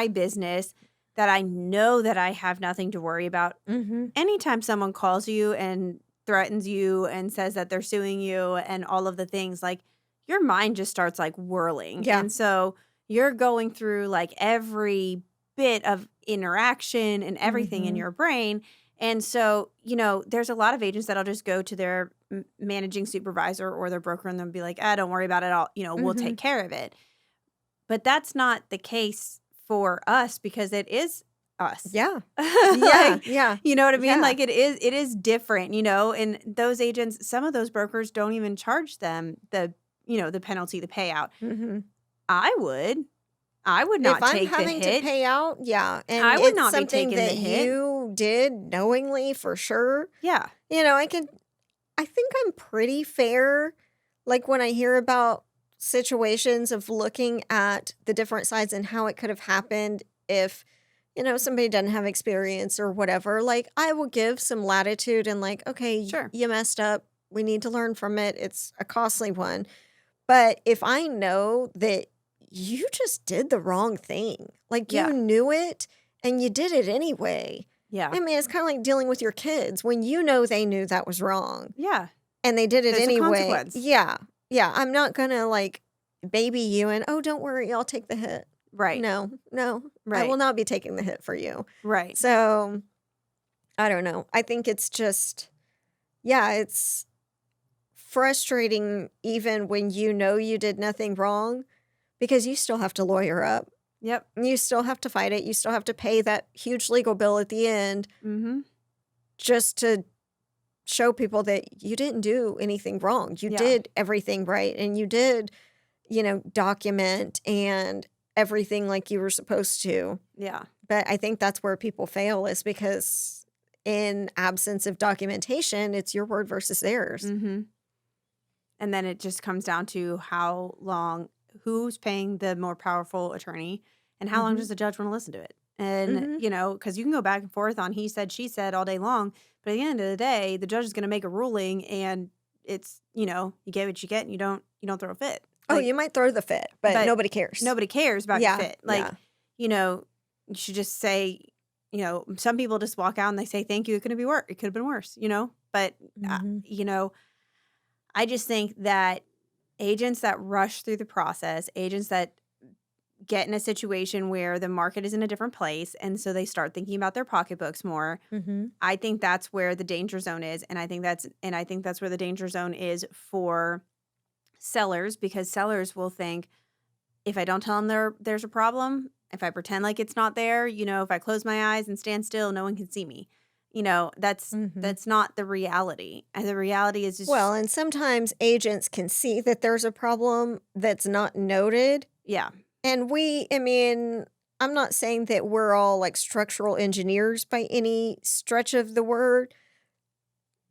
business that I know that I have nothing to worry about. Mm-hmm. Anytime someone calls you and threatens you and says that they're suing you and all of the things, like your mind just starts like whirling. Yeah. And so you're going through like every bit of interaction and everything in Mhm. your brain. And so, there's a lot of agents that'll just go to their managing supervisor or their broker and they'll be like, don't worry about it all. We'll take care of it. But that's not the case for us because it is us. Yeah. Like, Yeah. you know what I mean? Yeah. Like it is different, and those agents, some of those brokers don't even charge them the penalty, the payout. Mm-hmm. I would not If I'm take the having to hit. pay out, yeah, and I would it's not be something taking the that hit. you did knowingly for sure. Yeah. I think I'm pretty fair. Like when I hear about situations of looking at the different sides and how it could have happened if, somebody doesn't have experience or whatever, like I will give some latitude and like, okay, Sure. you messed up. We need to learn from it. It's a costly one. But if I know that you just did the wrong thing, like Yeah. you knew it and you did it anyway. Yeah. I mean, it's kind of like dealing with your kids when you know they knew that was wrong Yeah. and they did it There's a anyway. consequence. Yeah. Yeah. I'm not going to like baby you and, oh, don't worry, I'll take the hit. Right. No, I Right. will not be taking the hit for you. Right. So I don't know. I think it's just, it's frustrating even when you know you did nothing wrong because you still have to lawyer up. Yep. You still have to fight it. You still have to pay that huge legal bill at the end Mm-hmm. just to show people that you didn't do anything wrong. You Yeah. did everything right and you did, document and everything like you were supposed to. Yeah. But I think that's where people fail is because in absence of documentation, it's your word versus theirs. Mm-hmm. And then it just comes down to how long, who's paying the more powerful attorney, and how long Mhm. does the judge want to listen to it? And, because you can go back and forth on he said, she said all day long. But at the end of the day, the judge is going to make a ruling, and it's, you get what you get, and you don't throw a fit. Oh, Like, you might throw the fit, but nobody cares. nobody cares about Yeah, your fit. Like, yeah. You should just say, some people just walk out and they say, thank you. It could be worse. It could have been worse, But, Mhm. I just think that agents that rush through the process, agents that get in a situation where the market is in a different place, and so they start thinking about their pocketbooks more. Mhm. I think that's where the danger zone is, and I think that's where the danger zone is for sellers, because sellers will think, if I don't tell them there's a problem, if I pretend like it's not there, if I close my eyes and stand still, no one can see me. That's not the reality. And the reality is just, Well, and sometimes agents can see that there's a problem that's not noted. yeah. And I'm not saying that we're all like structural engineers by any stretch of the word.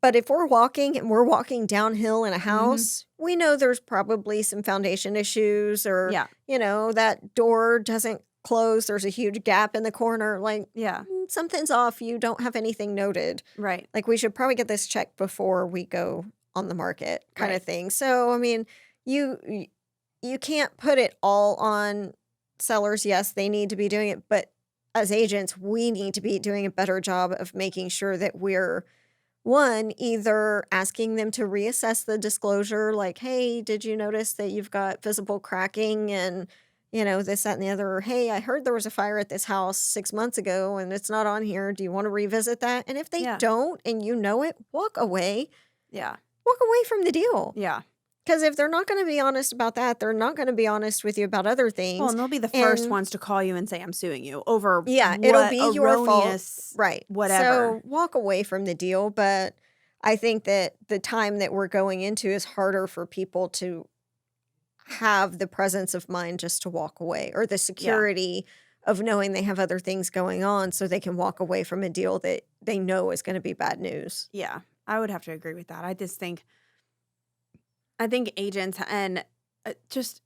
But if we're walking and we're walking downhill in a house, we know there's probably some foundation issues or, Yeah. That door doesn't close. There's a huge gap in the corner. Like, Yeah. something's off. You don't have anything noted. Right. Like, we should probably get this checked before we go on the market kind of Right. thing. So, you can't put it all on sellers. Yes, they need to be doing it. But as agents, we need to be doing a better job of making sure that we're, one, either asking them to reassess the disclosure, like, hey, did you notice that you've got visible cracking and, this, that, and the other. Or, hey, I heard there was a fire at this house 6 months ago and it's not on here. Do you want to revisit that? And if they Yeah. don't and you know it, walk away. Yeah. Walk away from the deal. Yeah. Because if they're not going to be honest about that, they're not going to be honest with you about other Well, things. and they'll be the first And ones to call you and say, I'm suing you over yeah, it'll what be your fault. erroneous Right. whatever. So walk away from the deal. But I think that the time that we're going into is harder for people to have the presence of mind just to walk away, or the Yeah. security of knowing they have other things going on so they can walk away from a deal that they know is going to be bad news. Yeah. I would have to agree with that. I think agents and just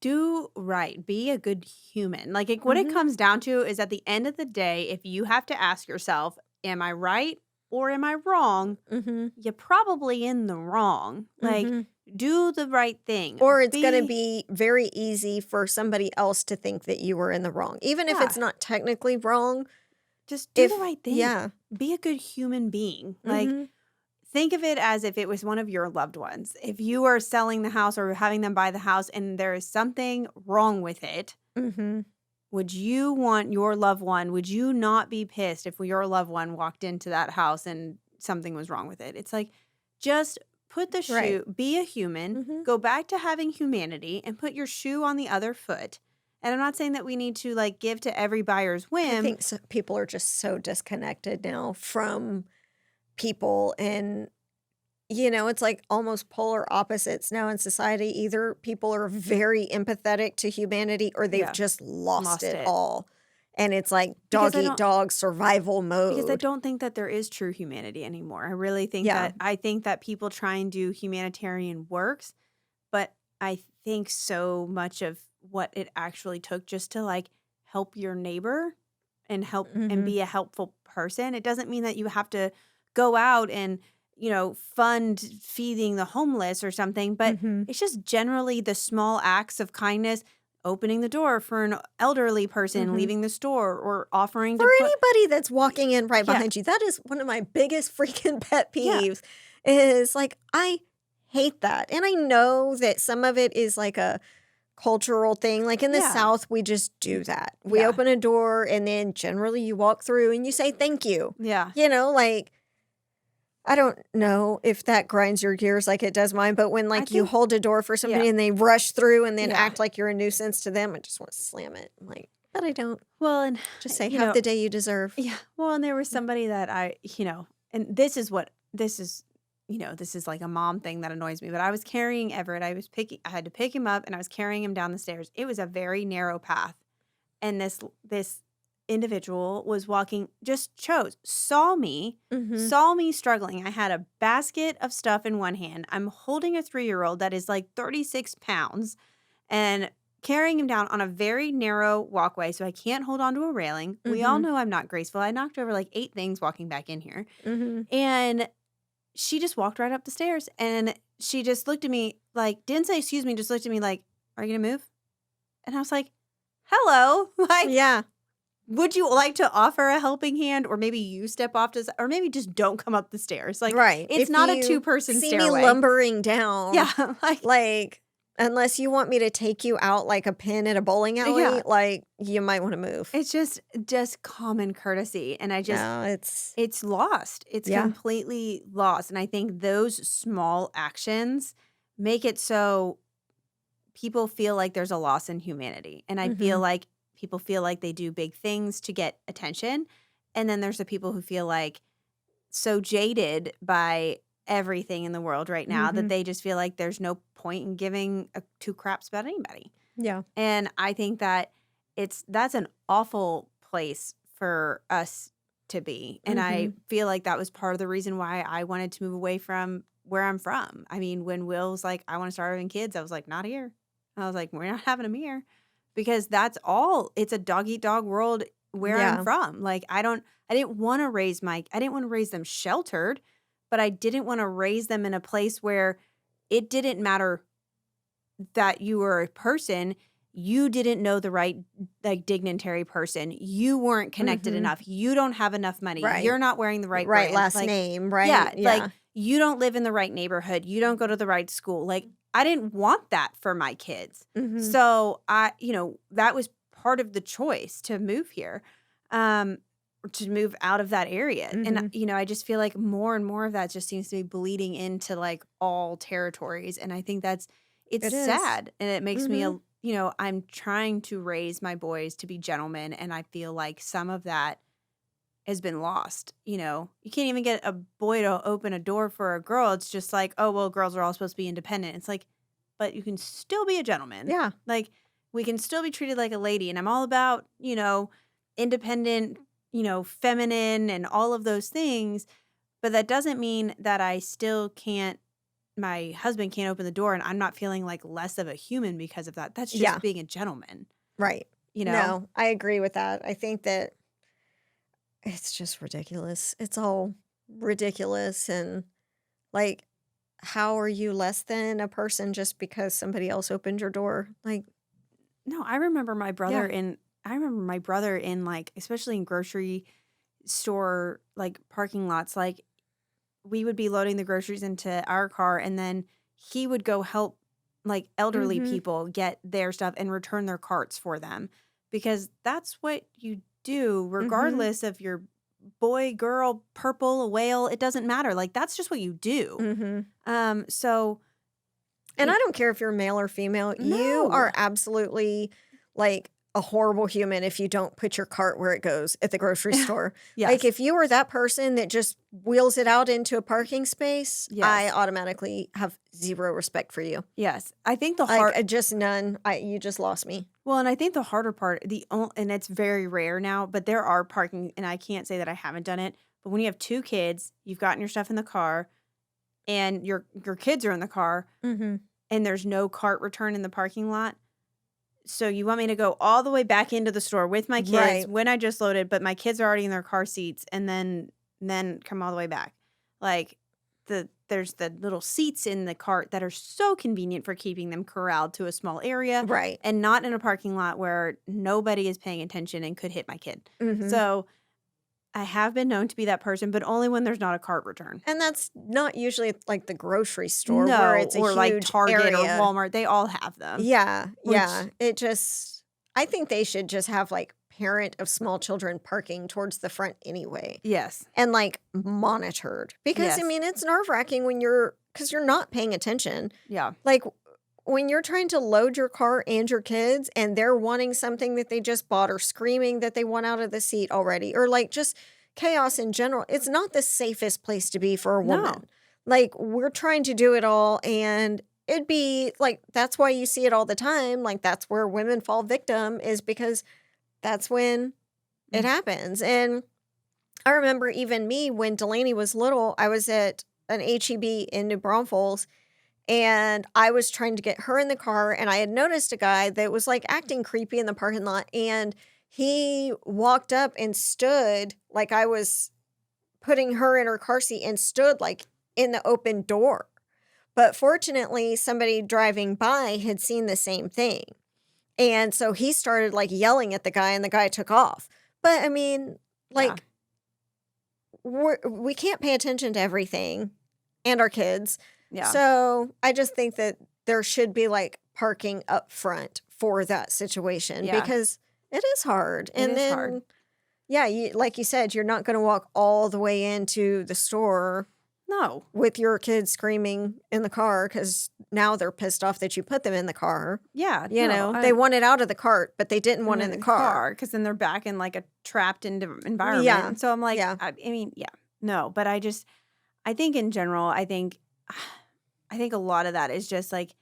do right. Be a good human. Like what it Mhm. comes down to is at the end of the day, if you have to ask yourself, am I right or am I wrong? Mhm. You're probably in the wrong. Like, Mhm. do the right thing. Or it's going to be very easy for somebody else to think that you were in the wrong. Even if Yeah. it's not technically wrong, Just do the if right thing. yeah. Be a good human being. Like, Mhm. think of it as if it was one of your loved ones. If you are selling the house or having them buy the house and there is something wrong with it, Mhm. would you want your loved one, would you not be pissed if your loved one walked into that house and something was wrong with it? It's like, just put the Right. shoe, be a human, Mhm. go back to having humanity and put your shoe on the other foot. And I'm not saying that we need to like give to every buyer's I whim. think people are just so disconnected now from people, and it's like almost polar opposites now in society. Either people are very empathetic to humanity or they've Yeah. just lost Lost it it. all. And it's like Because dog eat dog survival because I mode. don't think that there is true humanity anymore. I really think Yeah. I think that people try and do humanitarian works, but I think so much of what it actually took just to like help your neighbor and help and Mhm. be a helpful person. It doesn't mean that you have to go out and, fund feeding the homeless or something, but Mhm. it's just generally the small acts of kindness, opening the door for an elderly person, Mhm. leaving the store, or offering For to put anybody that's walking in right yeah, behind you, that is one of my biggest freaking pet yeah, peeves, is like, I hate that. And I know that some of it is like a cultural thing. Like in the yeah, South, we just do that. We yeah, open a door and then generally you walk through and you say thank you. yeah. Like, I don't know if that grinds your gears like it does mine, but when I like you think hold a door for somebody yeah, and they rush through and then yeah. act like you're a nuisance to them, I just want to slam it. I'm like, but I don't. Well, and Just say, you have know, the day you deserve. yeah. Well, and there was somebody that and this is this is like a mom thing that annoys me, but I was carrying Everett. I had to pick him up and I was carrying him down the stairs. It was a very narrow path. And this individual was walking, saw me, Mhm. saw me struggling. I had a basket of stuff in one hand. I'm holding a 3-year-old that is like 36 pounds and carrying him down on a very narrow walkway so I can't hold onto a railing. We all Mhm. know I'm not graceful. I knocked over like 8 things walking back in here. Mhm. And she just walked right up the stairs and she just looked at me like, didn't say excuse me, just looked at me like, are you gonna move? And I was like, hello. Like, Yeah. would you like to offer a helping hand, or maybe you step off or maybe just don't come up the stairs? Like, Right. it's If not a you 2-person see me stairway. lumbering down, Yeah, like, unless you want me to take you out like a pin at a bowling alley, yeah. like, you might want to move. It's just common courtesy, and No, it's it's lost. It's yeah. completely lost, and I think those small actions make it so people feel like there's a loss in humanity, and I feel Mhm. like people feel like they do big things to get attention, and then there's the people who feel like so jaded by everything in the world right now that Mhm. they just feel like there's no point in giving two craps about anybody. Yeah. And I think that that's an awful place for us to be. And I Mhm. feel like that was part of the reason why I wanted to move away from where I'm from. I mean, when Will was like, I want to start having kids, I was like, not here. I was like, we're not having them here because that's all. It's a dog eat dog world where I'm Yeah. from. Like, I didn't want to I didn't want to raise them sheltered, but I didn't want to raise them in a place where it didn't matter that you were a person. You didn't know the right, like, dignitary person. You weren't connected Mhm. enough. You don't have enough money. Right. You're not wearing the right Right brand. last Like, name, right? yeah, like, Yeah. you don't live in the right neighborhood. You don't go to the right school. Like, I didn't want that for my kids. Mhm. So that was part of the choice to move here, to move out of that area. And, Mhm. I just feel like more and more of that just seems to be bleeding into like all territories. And I think it's It is. sad. And it makes me, Mhm. I'm trying to raise my boys to be gentlemen. And I feel like some of that has been lost. You can't even get a boy to open a door for a girl. It's just like, oh, well, girls are all supposed to be independent. It's like, but you can still be a gentleman. Yeah. Like, we can still be treated like a lady. And I'm all about, independent, feminine and all of those things. But that doesn't mean that my husband can't open the door and I'm not feeling like less of a human because of that. That's just Yeah. being a gentleman, Right. you know? No, I agree with that. I think that it's just ridiculous. It's all ridiculous, and, like, how are you less than a person just because somebody else opened your door? Like, No, yeah. I remember my brother in like, especially in grocery store like parking lots, like we would be loading the groceries into our car and then he would go help like elderly Mhm. people get their stuff and return their carts for them because that's what you do Mhm. regardless of your boy, girl, purple, a whale, it doesn't matter. Like that's just what you do. Mhm. So And I it, don't care if you're male or female, you no. are absolutely, like, a horrible human if you don't put your cart where it goes at the grocery store. Like, Yes. if you are that person that just wheels it out into a parking space, I Yes. automatically have 0 respect for you. Yes. I think the Like, hard just none. You just lost me. Well, and I think the harder part, and it's very rare now, but there are parking, and I can't say that I haven't done it. But when you have two kids, you've gotten your stuff in the car, and your kids are in the car, Mhm. and there's no cart return in the parking lot. So you want me to go all the way back into the store with my kids Right. when I just loaded, but my kids are already in their car seats, and then come all the way back. Like there's the little seats in the cart that are so convenient for keeping them corralled to a small area Right. and not in a parking lot where nobody is paying attention and could hit my kid. Mhm. So I have been known to be that person, but only when there's not a cart return. And that's not usually at, like, the grocery store where No, it's a or like huge Target or area. Walmart, they all have them. Yeah, Which yeah. It just I think they should just have, like, parent of small children parking towards the front anyway yes. and, like, monitored because, I Yes. mean, it's nerve-wracking when you're because 'cause you're not paying attention. Yeah. Like, when you're trying to load your car and your kids and they're wanting something that they just bought or screaming that they want out of the seat already or, like, just chaos in general, it's not the safest place to be for a No. woman. Like, we're trying to do it all, and it'd be like, that's why you see it all the time, like, that's where women fall victim is because that's when it Mm. happens, and I remember even me when Delaney was little, I was at an HEB in New Braunfels, and I was trying to get her in the car, and I had noticed a guy that was, like, acting creepy in the parking lot, and he walked up and stood like I was putting her in her car seat and stood, like, in the open door. But fortunately, somebody driving by had seen the same thing, and so he started, like, yelling at the guy, and the guy took off. But, I mean, Yeah. like, we can't pay attention to everything and our kids. Yeah. So, I just think that there should be, like, parking up front for that situation Yeah. because it is hard, It and is hard. then yeah, like you said, you're not gonna walk all the way into the store No. with your kids screaming in the car because now they're pissed off that you put them in the car. Yeah. You No. know, they want it out of the cart, but they didn't want it in the In the car. car, because then they're back in like a trapped environment. Yeah. And so I'm like, Yeah. I mean, yeah, no, but I think in general, I think a lot of that is just like,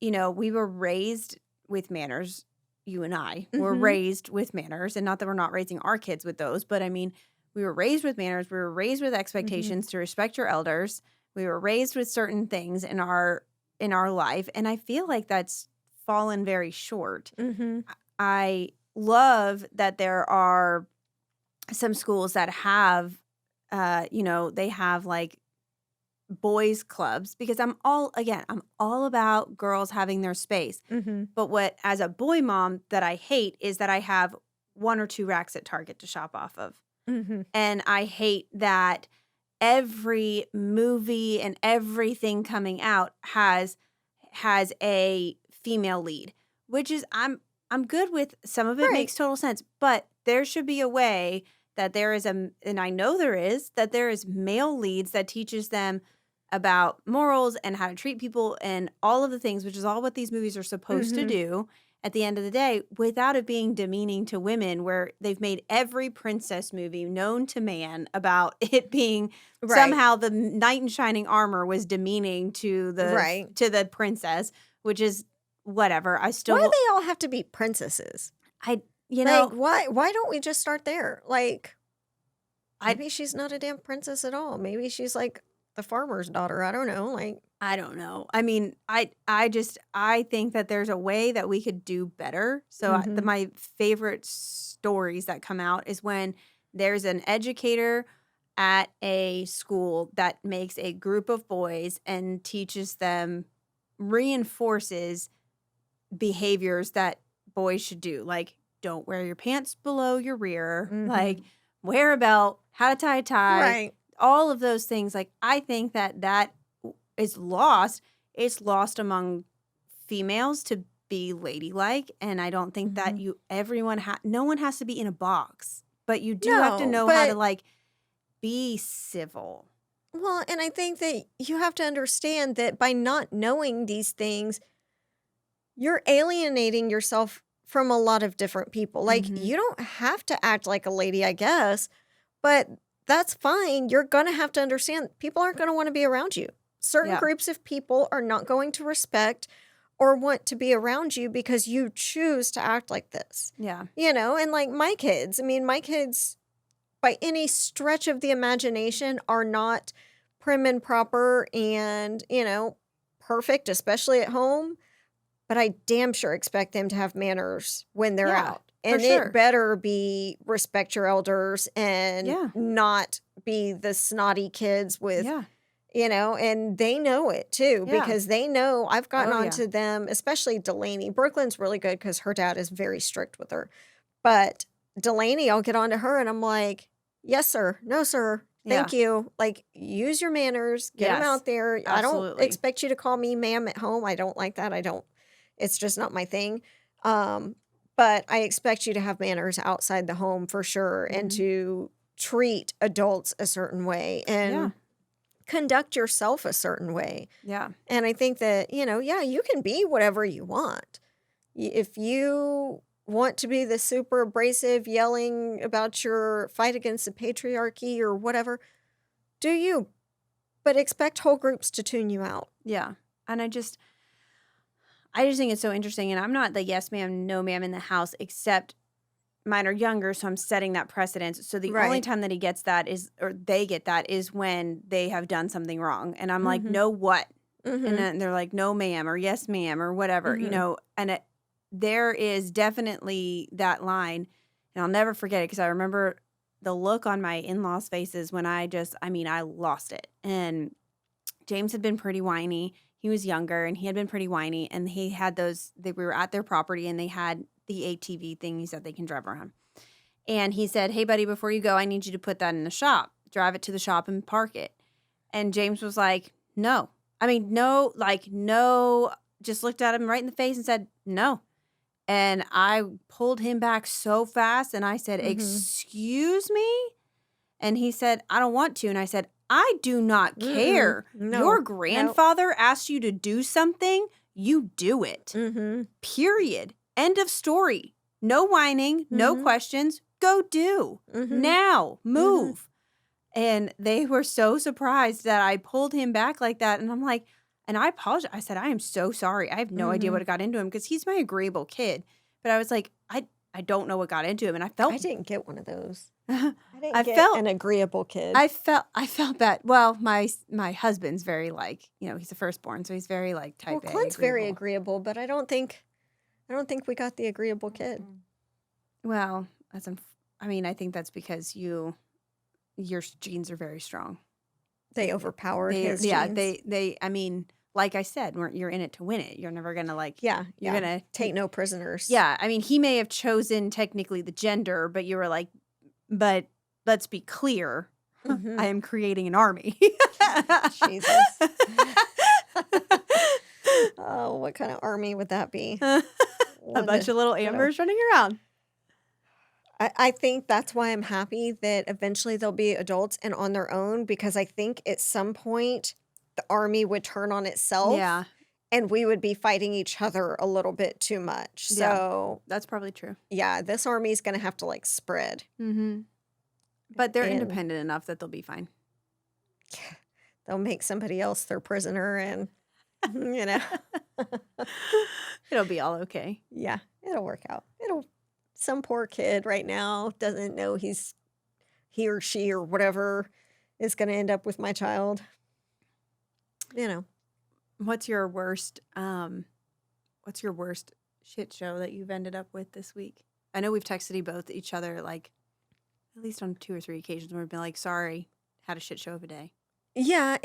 we were raised with manners. You and I were Mhm. raised with manners, and not that we're not raising our kids with those, but I mean, we were raised with manners. We were raised with Mhm. expectations to respect your elders. We were raised with certain things in our life, and I feel like that's fallen very short. Mhm. I love that there are some schools that have, they have like boys clubs because I'm all about girls having their space. Mhm. But what, as a boy mom, that I hate is that I have one or two racks at Target to shop off of. Mhm. And I hate that every movie and everything coming out has a female lead, which is I'm good with. Some of it Right. makes total sense, but there should be a way that there is and I know there is, that there is male leads that teaches them about morals and how to treat people and all of the things, which is all what these movies are supposed to Mhm. do at the end of the day, without it being demeaning to women, where they've made every princess movie known to man about it being Right. somehow the knight in shining armor was demeaning to Right. the princess, which is whatever. I Why do still they all have to be princesses? I you Like, know, why don't we just start there? Like, I maybe she's not a damn princess at all. Maybe she's like the farmer's daughter. I don't know. Like, I don't know. I mean, I think that there's a way that we could do better. So mhm. my favorite stories that come out is when there's an educator at a school that makes a group of boys and teaches them, reinforces behaviors that boys should do, like don't wear your pants below your rear, like Mhm. wear a belt, how to tie a tie, Right. all of those things. Like I think that is lost. It's lost among females to be ladylike, and I don't think that Mhm. no one has to be in a box, but you do have to No, know how to but like be civil. well, and I think that you have to understand that by not knowing these things, you're alienating yourself from a lot of different people. Like, Mhm. you don't have to act like a lady, I guess, but that's fine. You're going to have to understand people aren't going to want to be around you. Certain Yeah. groups of people are not going to respect or want to be around you because you choose to act like this. Yeah. And like my kids, I mean, my kids, by any stretch of the imagination, are not prim and proper and, perfect, especially at home. But I damn sure expect them to have manners when they're Yeah. out. For And it sure. better be respect your elders and Yeah. not be the snotty kids with, Yeah. and they know it too Yeah. because they know I've gotten Oh on yeah. to them, especially Delaney. Brooklyn's really good because her dad is very strict with her. But Delaney, I'll get on to her and I'm like, yes, sir. No, sir. Yeah. Thank you. Like, use your manners, get them Yes. out there. I don't Absolutely. expect you to call me ma'am at home. I don't like that. I don't, it's just not my thing. Um, but I expect you to have manners outside the home for sure and Mhm. to treat adults a certain way Yeah. and conduct yourself a certain way. Yeah. And I think that, yeah, you can be whatever you want. If you want to be the super abrasive, yelling about your fight against the patriarchy or whatever, do you, but expect whole groups to tune you out. Yeah. And I just think it's so interesting, and I'm not the yes ma'am, no ma'am in the house, except mine are younger, so I'm setting that precedence. So the only Right. time that he gets that is, or they get that, is when they have done something wrong. And I'm like, Mhm. no, what? And Mhm. then they're like, no, ma'am, or yes, ma'am, or whatever, Mhm. and there is definitely that line. And I'll never forget it because I remember the look on my in laws' faces when I lost it. And James had been pretty whiny. He was younger and he had been pretty whiny. And he had we were at their property and they had the ATV thing that they can drive around. And he said, hey, buddy, before you go, I need you to put that in the shop. Drive it to the shop and park it. And James was like, no. I mean, no, like, no. Just looked at him right in the face and said, no. And I pulled him back so fast and I said, Mhm. excuse me? And he said, I don't want to. And I said, I do not Mm-mm. care. Your No. No. grandfather asked you to do something, you do it. Mhm. Period. End of story. No whining, no Mhm. questions. Go do. Mhm. Now, Mhm. move. And they were so surprised that I pulled him back like that. And I'm like, and I apologized. I said, I am so sorry. I have no idea Mhm. what got into him because he's my agreeable kid. But I was like, I don't know what got into him. And I didn't get one of those. I I didn't get felt an agreeable kid. I felt bad. Well, my husband's very like, he's a firstborn, so he's very like Well, type A, Clint's very agreeable. agreeable, but I don't think we got the agreeable kid. Well, I mean, I think that's because your genes are very strong. They overpowered They his yeah, genes. I mean, like I said, you're in it to win it. You're never going to like Yeah, you're yeah. going Take to no prisoners. Yeah, I mean, he may have chosen technically the gender, but you were like, but let's be clear, I am creating an army. Jesus. Oh, what kind of army would that be? A One bunch to, of little you know, Ambers running around. I think that's why I'm happy that eventually they'll be adults and on their own because I think at some point the army would turn on itself Yeah. and we would be fighting each other a little bit too much. Yeah. So, That's probably true. yeah, this army is going to have to like spread. Mm-hmm. But they're And independent enough that they'll be fine. they'll make somebody else their prisoner and, you know, It'll be all okay. yeah, it'll work out. Some poor kid right now doesn't know he or she or whatever is going to end up with my child. You know, What's your worst shit show that you've ended up with this week? I know we've texted each other like at least on 2 or 3 occasions where we've been like, sorry, had a shit show of a day. yeah,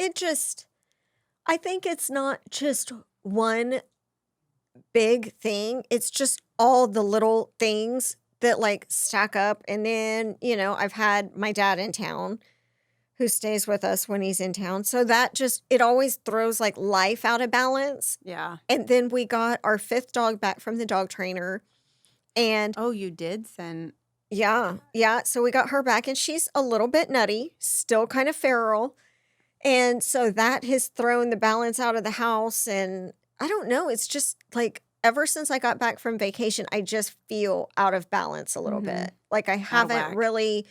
I think it's not just one big thing. It's just all the little things that like stack up. And then, I've had my dad in town who stays with us when he's in town. So that it always throws like life out of balance. Yeah. And then we got our 5th dog back from the dog trainer. And Oh, you did send. yeah, so we got her back and she's a little bit nutty, still kind of feral. And so that has thrown the balance out of the house. And I don't know, it's just like ever since I got back from vacation, I just feel out of balance a little bit. Like I haven't whack. really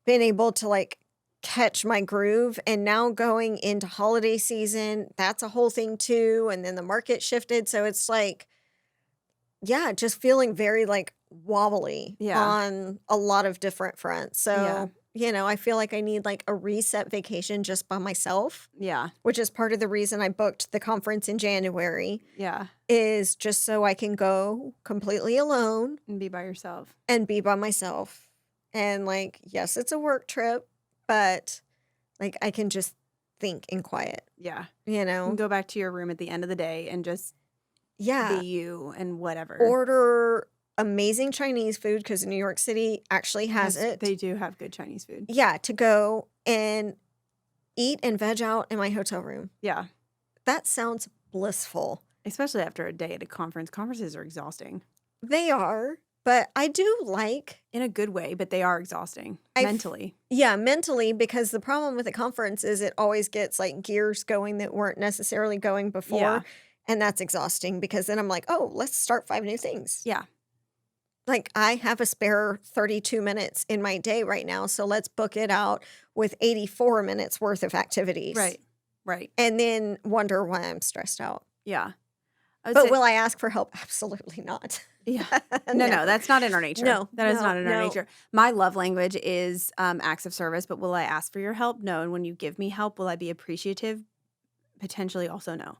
been able to like catch my groove. And now going into holiday season, that's a whole thing too. And then the market shifted. So it's like, yeah, just feeling very like wobbly Yeah. on a lot of different fronts. Yeah. So, I feel like I need like a reset vacation just by myself, Yeah. which is part of the reason I booked the conference in January, Yeah. is just so I can go completely alone And be by yourself. and be by myself. And like, yes, it's a work trip, but like I can just think in quiet, Yeah. you And know? go back to your room at the end of the day and just Yeah. be you and whatever. Order amazing Chinese food because New York City actually has Yes, it. They do have good Chinese food. Yeah, to go and eat and veg out in my hotel room. Yeah. That sounds blissful. Especially after a day at a conference. Conferences are exhausting. They are, but I do like, In a good way, but they are exhausting. Mentally. yeah, mentally, because the problem with a conference is it always gets like gears going that weren't necessarily going before. Yeah. And that's exhausting because then I'm like, oh, let's start 5 new things. Yeah. Like I have a spare 32 minutes in my day right now. So let's book it out with 84 minutes worth of activities. Right. Right. And then wonder why I'm stressed out. Yeah. I would But say- will I ask for help? Absolutely not. Yeah. No, that's not in our nature. No, that is no, not in our no. nature. My love language is acts of service, but will I ask for your help? No. And when you give me help, will I be appreciative? Potentially also no.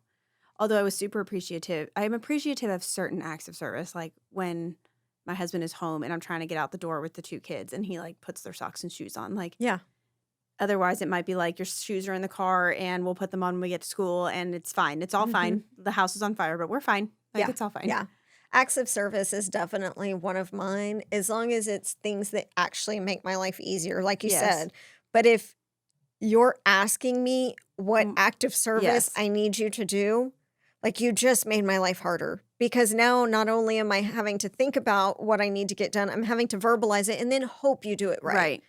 Although I was super appreciative. I am appreciative of certain acts of service, like when my husband is home and I'm trying to get out the door with the 2 kids and he like puts their socks and shoes on. Like, Yeah. otherwise it might be like your shoes are in the car and we'll put them on when we get to school and it's fine. It's all fine. The house is on fire, but we're fine. Like, Yeah. it's all fine. Yeah. Acts of service is definitely one of mine, as long as it's things that actually make my life easier, like you Yes. said. But if you're asking me what Mm, act of service yes. I need you to do, like you just made my life harder because now not only am I having to think about what I need to get done, I'm having to verbalize it and then hope you do it right. Right.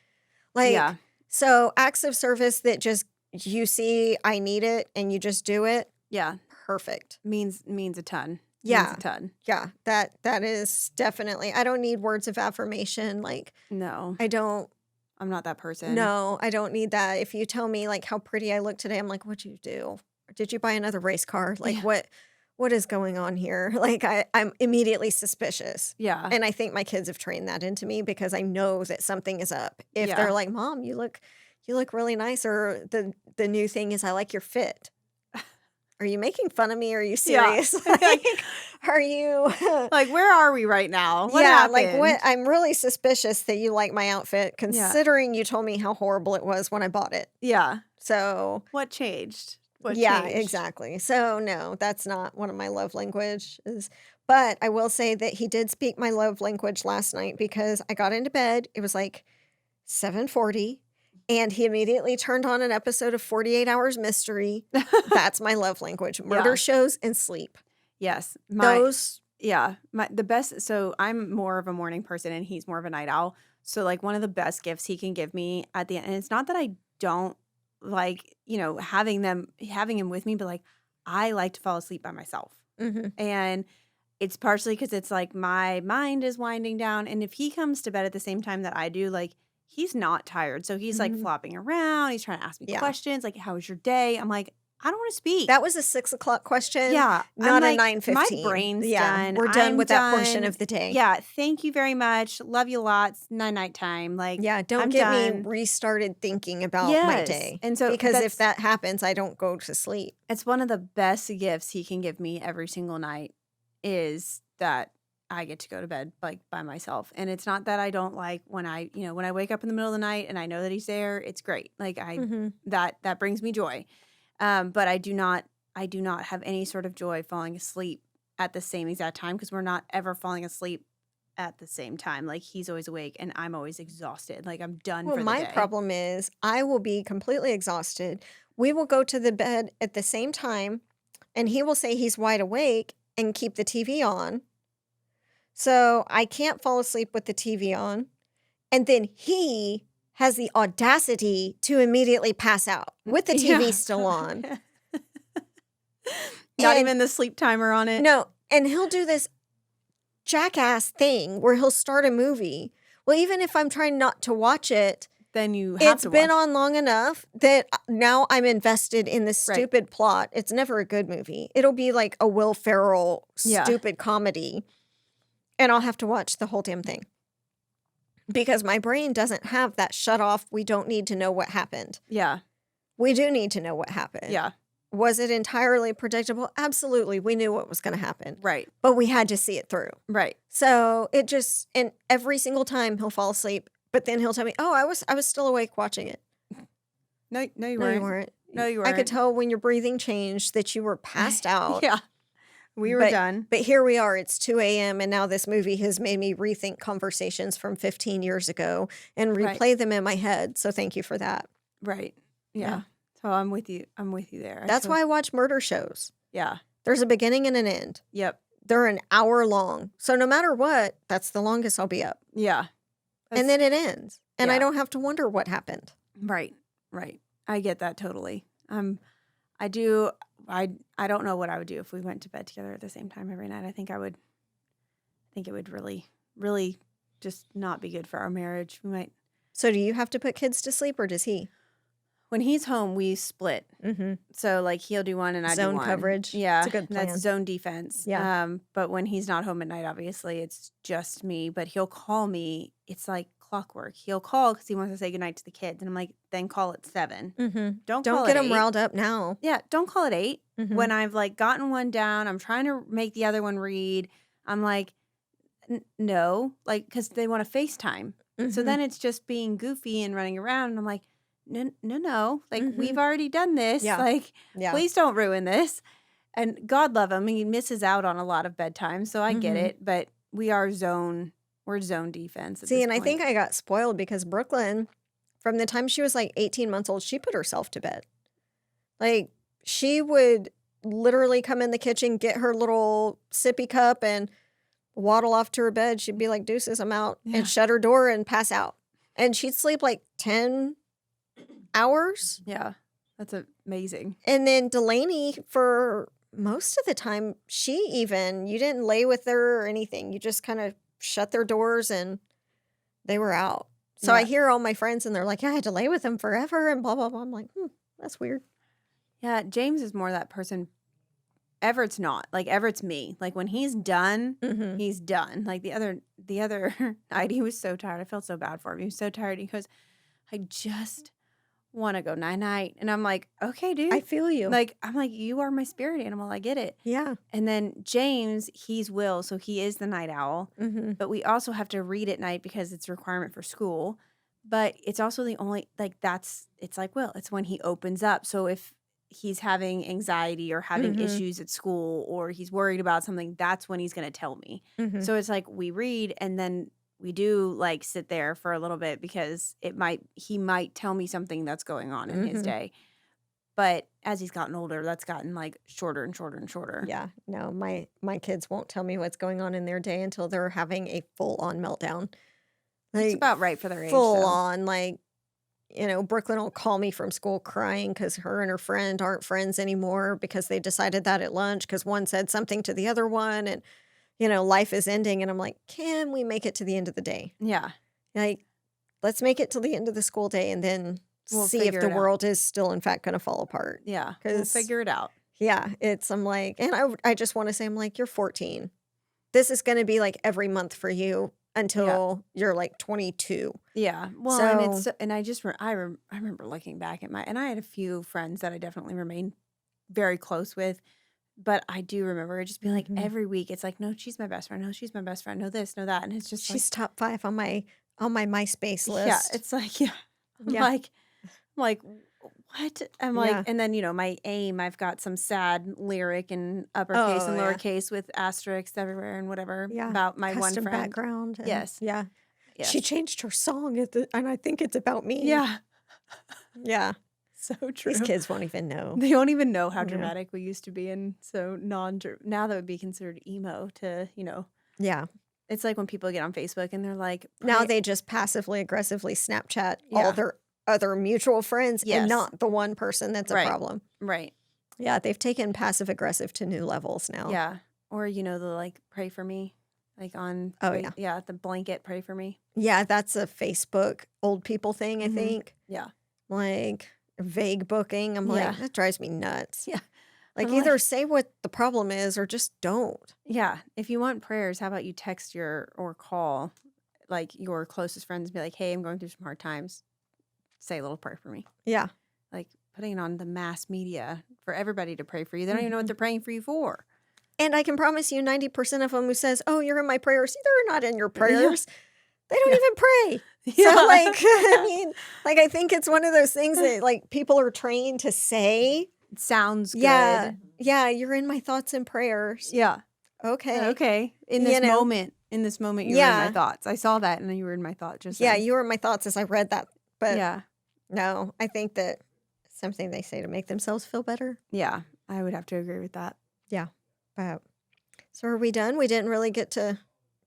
Like, Yeah. so acts of service that just you see I need it and you just do it, Yeah. perfect. Means a ton. Yeah. Means a ton. Yeah, that is definitely. I don't need words of affirmation. Like No. I don't. I'm not that person. No, I don't need that. If you tell me like how pretty I look today, I'm like, what'd you do? Did you buy another race car? Like Yeah. what is going on here? Like I'm immediately suspicious. Yeah. And I think my kids have trained that into me because I know that something is up. If Yeah. they're like, Mom, you look really nice, or the new thing is I like your fit. Are you making fun of me? Or are you Yeah. serious? Like, are you Like, where are we right now? What yeah, happened? like what I'm really suspicious that you like my outfit considering you told me how horrible it was when I bought it. Yeah. So, What changed? What yeah, changed? exactly. So, no, that's not one of my love languages. But I will say that he did speak my love language last night because I got into bed. It was like 7:40 And he immediately turned on an episode of 48 Hours Mystery. That's my love language. Murder Yeah. shows and sleep. Yes. Those The best, so I'm more of a morning person and he's more of a night owl. So like one of the best gifts he can give me at the end, and it's not that I don't like, having him with me, but like I like to fall asleep by myself. Mhm. And it's partially because it's like my mind is winding down. And if he comes to bed at the same time that I do, like he's not tired. So he's like Mhm. flopping around. He's trying to ask me Yeah. questions like, how was your day? I'm like, I don't want to speak. That was a 6:00 question, Yeah, I'm not a like, my 9:15. brain's Yeah, done. we're done I'm with that portion done. of the day. Yeah, thank you very much. Love you lots. Night time. Like, Yeah, don't I'm get me done. restarted thinking about my Yes, day. and so Because if that's that happens, I don't go to sleep. it's one of the best gifts he can give me every single night is that I get to go to bed like by myself. And it's not that I don't like when I wake up in the middle of the night and I know that he's there, it's great. Like Mhm. that brings me joy. But I do not have any sort of joy falling asleep at the same exact time because we're not ever falling asleep at the same time. Like he's always awake and I'm always exhausted. Like I'm done Well, for the my day. problem is I will be completely exhausted. We will go to the bed at the same time, and he will say he's wide awake and keep the TV on. So I can't fall asleep with the TV on. And then he has the audacity to immediately pass out with the TV Yeah. still on. Not And even the sleep timer on it. no, and he'll do this jackass thing where he'll start a movie. Well, even if I'm trying not to watch it, Then you have it's to been watch. on long enough that now I'm invested in this Right. stupid plot. It's never a good movie. It'll be like a Will Ferrell Yeah. stupid comedy, and I'll have to watch the whole damn thing. Because my brain doesn't have that shut off, we don't need to know what happened. Yeah. We do need to know what happened. Yeah. Was it entirely predictable? Absolutely. We knew what was going to happen, Right. but we had to see it through. Right. So it just, and every single time he'll fall asleep, but then he'll tell me, "Oh, I was still awake watching it." No, you No, you weren't. weren't. No, you I could weren't. tell when your breathing changed that you were passed out. Yeah. We were But- done. But here we are. It's 2 a.m. and now this movie has made me rethink conversations from 15 years ago and Right. replay them in my head. So thank you for that. Right. Yeah. Yeah. So I'm with you. I'm with you there. That's So- why I watch murder shows. Yeah. There's a beginning and an end. Yep. They're an hour long. So no matter what, that's the longest I'll be up. Yeah. And then it ends. And I Yeah. don't have to wonder what happened. Right. Right. I get that totally. I do. I don't know what I would do if we went to bed together at the same time every night. I think it would really, really just not be good for our marriage. We might. So do you have to put kids to sleep or does he? When he's home, we split. Mm-hmm. So like he'll do one and I do Zone one. coverage. Yeah, It's a good plan. That's zone defense. Yeah. But when he's not home at night, obviously it's just me. But he'll call me. It's like clockwork. He'll call because he wants to say goodnight to the kids, and I'm like, then call at 7. Mm-hmm. Don't Don't call get at them 8. riled up now. Yeah, don't call at 8. Mhm. When I've like gotten one down, I'm trying to make the other one read. I'm like, no, like because they want to FaceTime. So Mhm. then it's just being goofy and running around. And I'm like, no. Like, Mhm. we've already done this. Yeah. Like, Yeah. please don't ruin this. And God love him. He misses out on a lot of bedtime. So I get Mhm. it. But we're zone defense. At See, this and I think point. I got spoiled because Brooklyn, from the time she was like 18 months old, she put herself to bed. Like, she would literally come in the kitchen, get her little sippy cup, and waddle off to her bed. She'd be like, "Deuces, I'm out," Yeah. and shut her door and pass out. And she'd sleep like 10 hours. Yeah. That's amazing. And then Delaney, for most of the time, you didn't lay with her or anything. You just kind of shut their doors and they were out. So I Yeah. hear all my friends and they're like, "Yeah, I had to lay with him forever and blah, blah, blah." I'm like, that's weird. Yeah. James is more that person. Everett's not. Like, Everett's me. Like, when he's done, Mm-hmm. he's done. Like, the other night, he was so tired. I felt so bad for him. He was so tired. He goes, I just want to go night-night. And I'm like, okay, dude. I feel you. Like, I'm like, you are my spirit animal. I get it. Yeah. And then James, he's Will, so he is the night owl. Mm-hmm. But we also have to read at night because it's a requirement for school. But it's also the only, like, it's like Will. It's when he opens up. So if he's having anxiety or having Mhm. issues at school or he's worried about something, that's when he's going to tell me. Mm-hmm. So it's like we read and then we do like sit there for a little bit because he might tell me something that's going on in his Mhm. day. But as he's gotten older, that's gotten like shorter and shorter and shorter. Yeah, no, my kids won't tell me what's going on in their day until they're having a full-on meltdown. It's Like, about right for their age, full though. on, like, Brooklyn will call me from school crying because her and her friend aren't friends anymore because they decided that at lunch because one said something to the other one and, life is ending, and I'm like, "Can we make it to the end of the day?" Yeah, Like, let's make it till the end of the school day and then we'll see if figure the it out. world is still in fact gonna fall apart. Yeah, we'll Because figure it out. yeah, I'm like and I just wanna say, I'm like, "You're 14. This is gonna be, like, every month for you Yeah. until you're, like, 22." Yeah. Well, and So it's and I just I remember looking back at my and I had a few friends that I definitely remained very close with, but I do remember it just being like Mhm. every week it's like, no, she's my best friend. No, she's my best friend. No, this, no, that, and it's just like, She's top 5 on my MySpace yeah, list. it's like, yeah, I'm Yeah, like, what? I'm like, yeah. and then my aim, I've got some sad lyric in uppercase Oh, and yeah, lowercase with asterisks everywhere and whatever yeah. about my one Custom friend. background and Yes, yeah. She yes, changed her song and I think it's about me. yeah, Yeah. so These true. kids won't even know. They don't even know how Yeah. dramatic we used to be, and so now that would be considered emo to, Yeah. it's like when people get on Facebook and they're like, Now "Pray." they just passively aggressively Snapchat all Yeah. their other mutual friends and Yes. not the one person that's a Right. problem. Right. Yeah, they've taken passive aggressive to new levels now. Yeah. Or, the like, "Pray for me," like on Oh, yeah. yeah, the blanket, "Pray for me." Yeah, that's a Facebook old people thing, I Mhm. think. Yeah. Like, vague booking. I'm like, Yeah. that drives me nuts. Yeah. Like, I'm either like, say what the problem is or just don't. yeah, if you want prayers, how about you text or call, like, your closest friends and be like, "Hey, I'm going through some hard times. Say a little prayer for me." Yeah. Like, putting it on the mass media for everybody to pray for you. They don't even know what Mhm. they're praying for you for. And I can promise you 90% of them who says, "Oh, you're in my prayers." They're not in your Yeah. prayers. They don't Yeah. even pray. So, Yeah. like, I mean, like, I think it's one of those things that, like, people are trained to say, It sounds "Yeah, good. yeah, you're in my thoughts and prayers." Yeah. Okay. Okay. You know? In this moment, you were in my Yeah. thoughts. I saw that and then you were in my thought just Yeah, then. you were in my thoughts as I read that. But Yeah. no, I think that it's something they say to make themselves feel better. Yeah. I would have to agree with that. Yeah. But so are we done? We didn't really get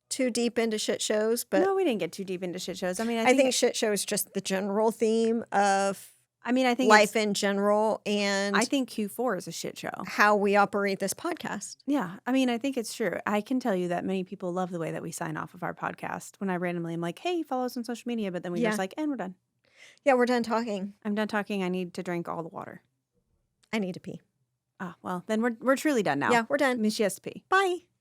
too deep into shit shows, but No, we didn't get too deep into shit shows. I mean, I think shit show is just the general theme of I think life in general I and think Q4 is a shit show. how we operate this podcast. Yeah. I mean, I think it's true. I can tell you that many people love the way that we sign off of our podcast when I randomly am like, "Hey, follow us on social media," but then we Yeah. just like, and we're done. Yeah, we're done talking. I'm done talking. I need to drink all the water. I need to pee. Ah, well, then we're truly done now. Yeah, we're I done. mean, she has to pee. Bye.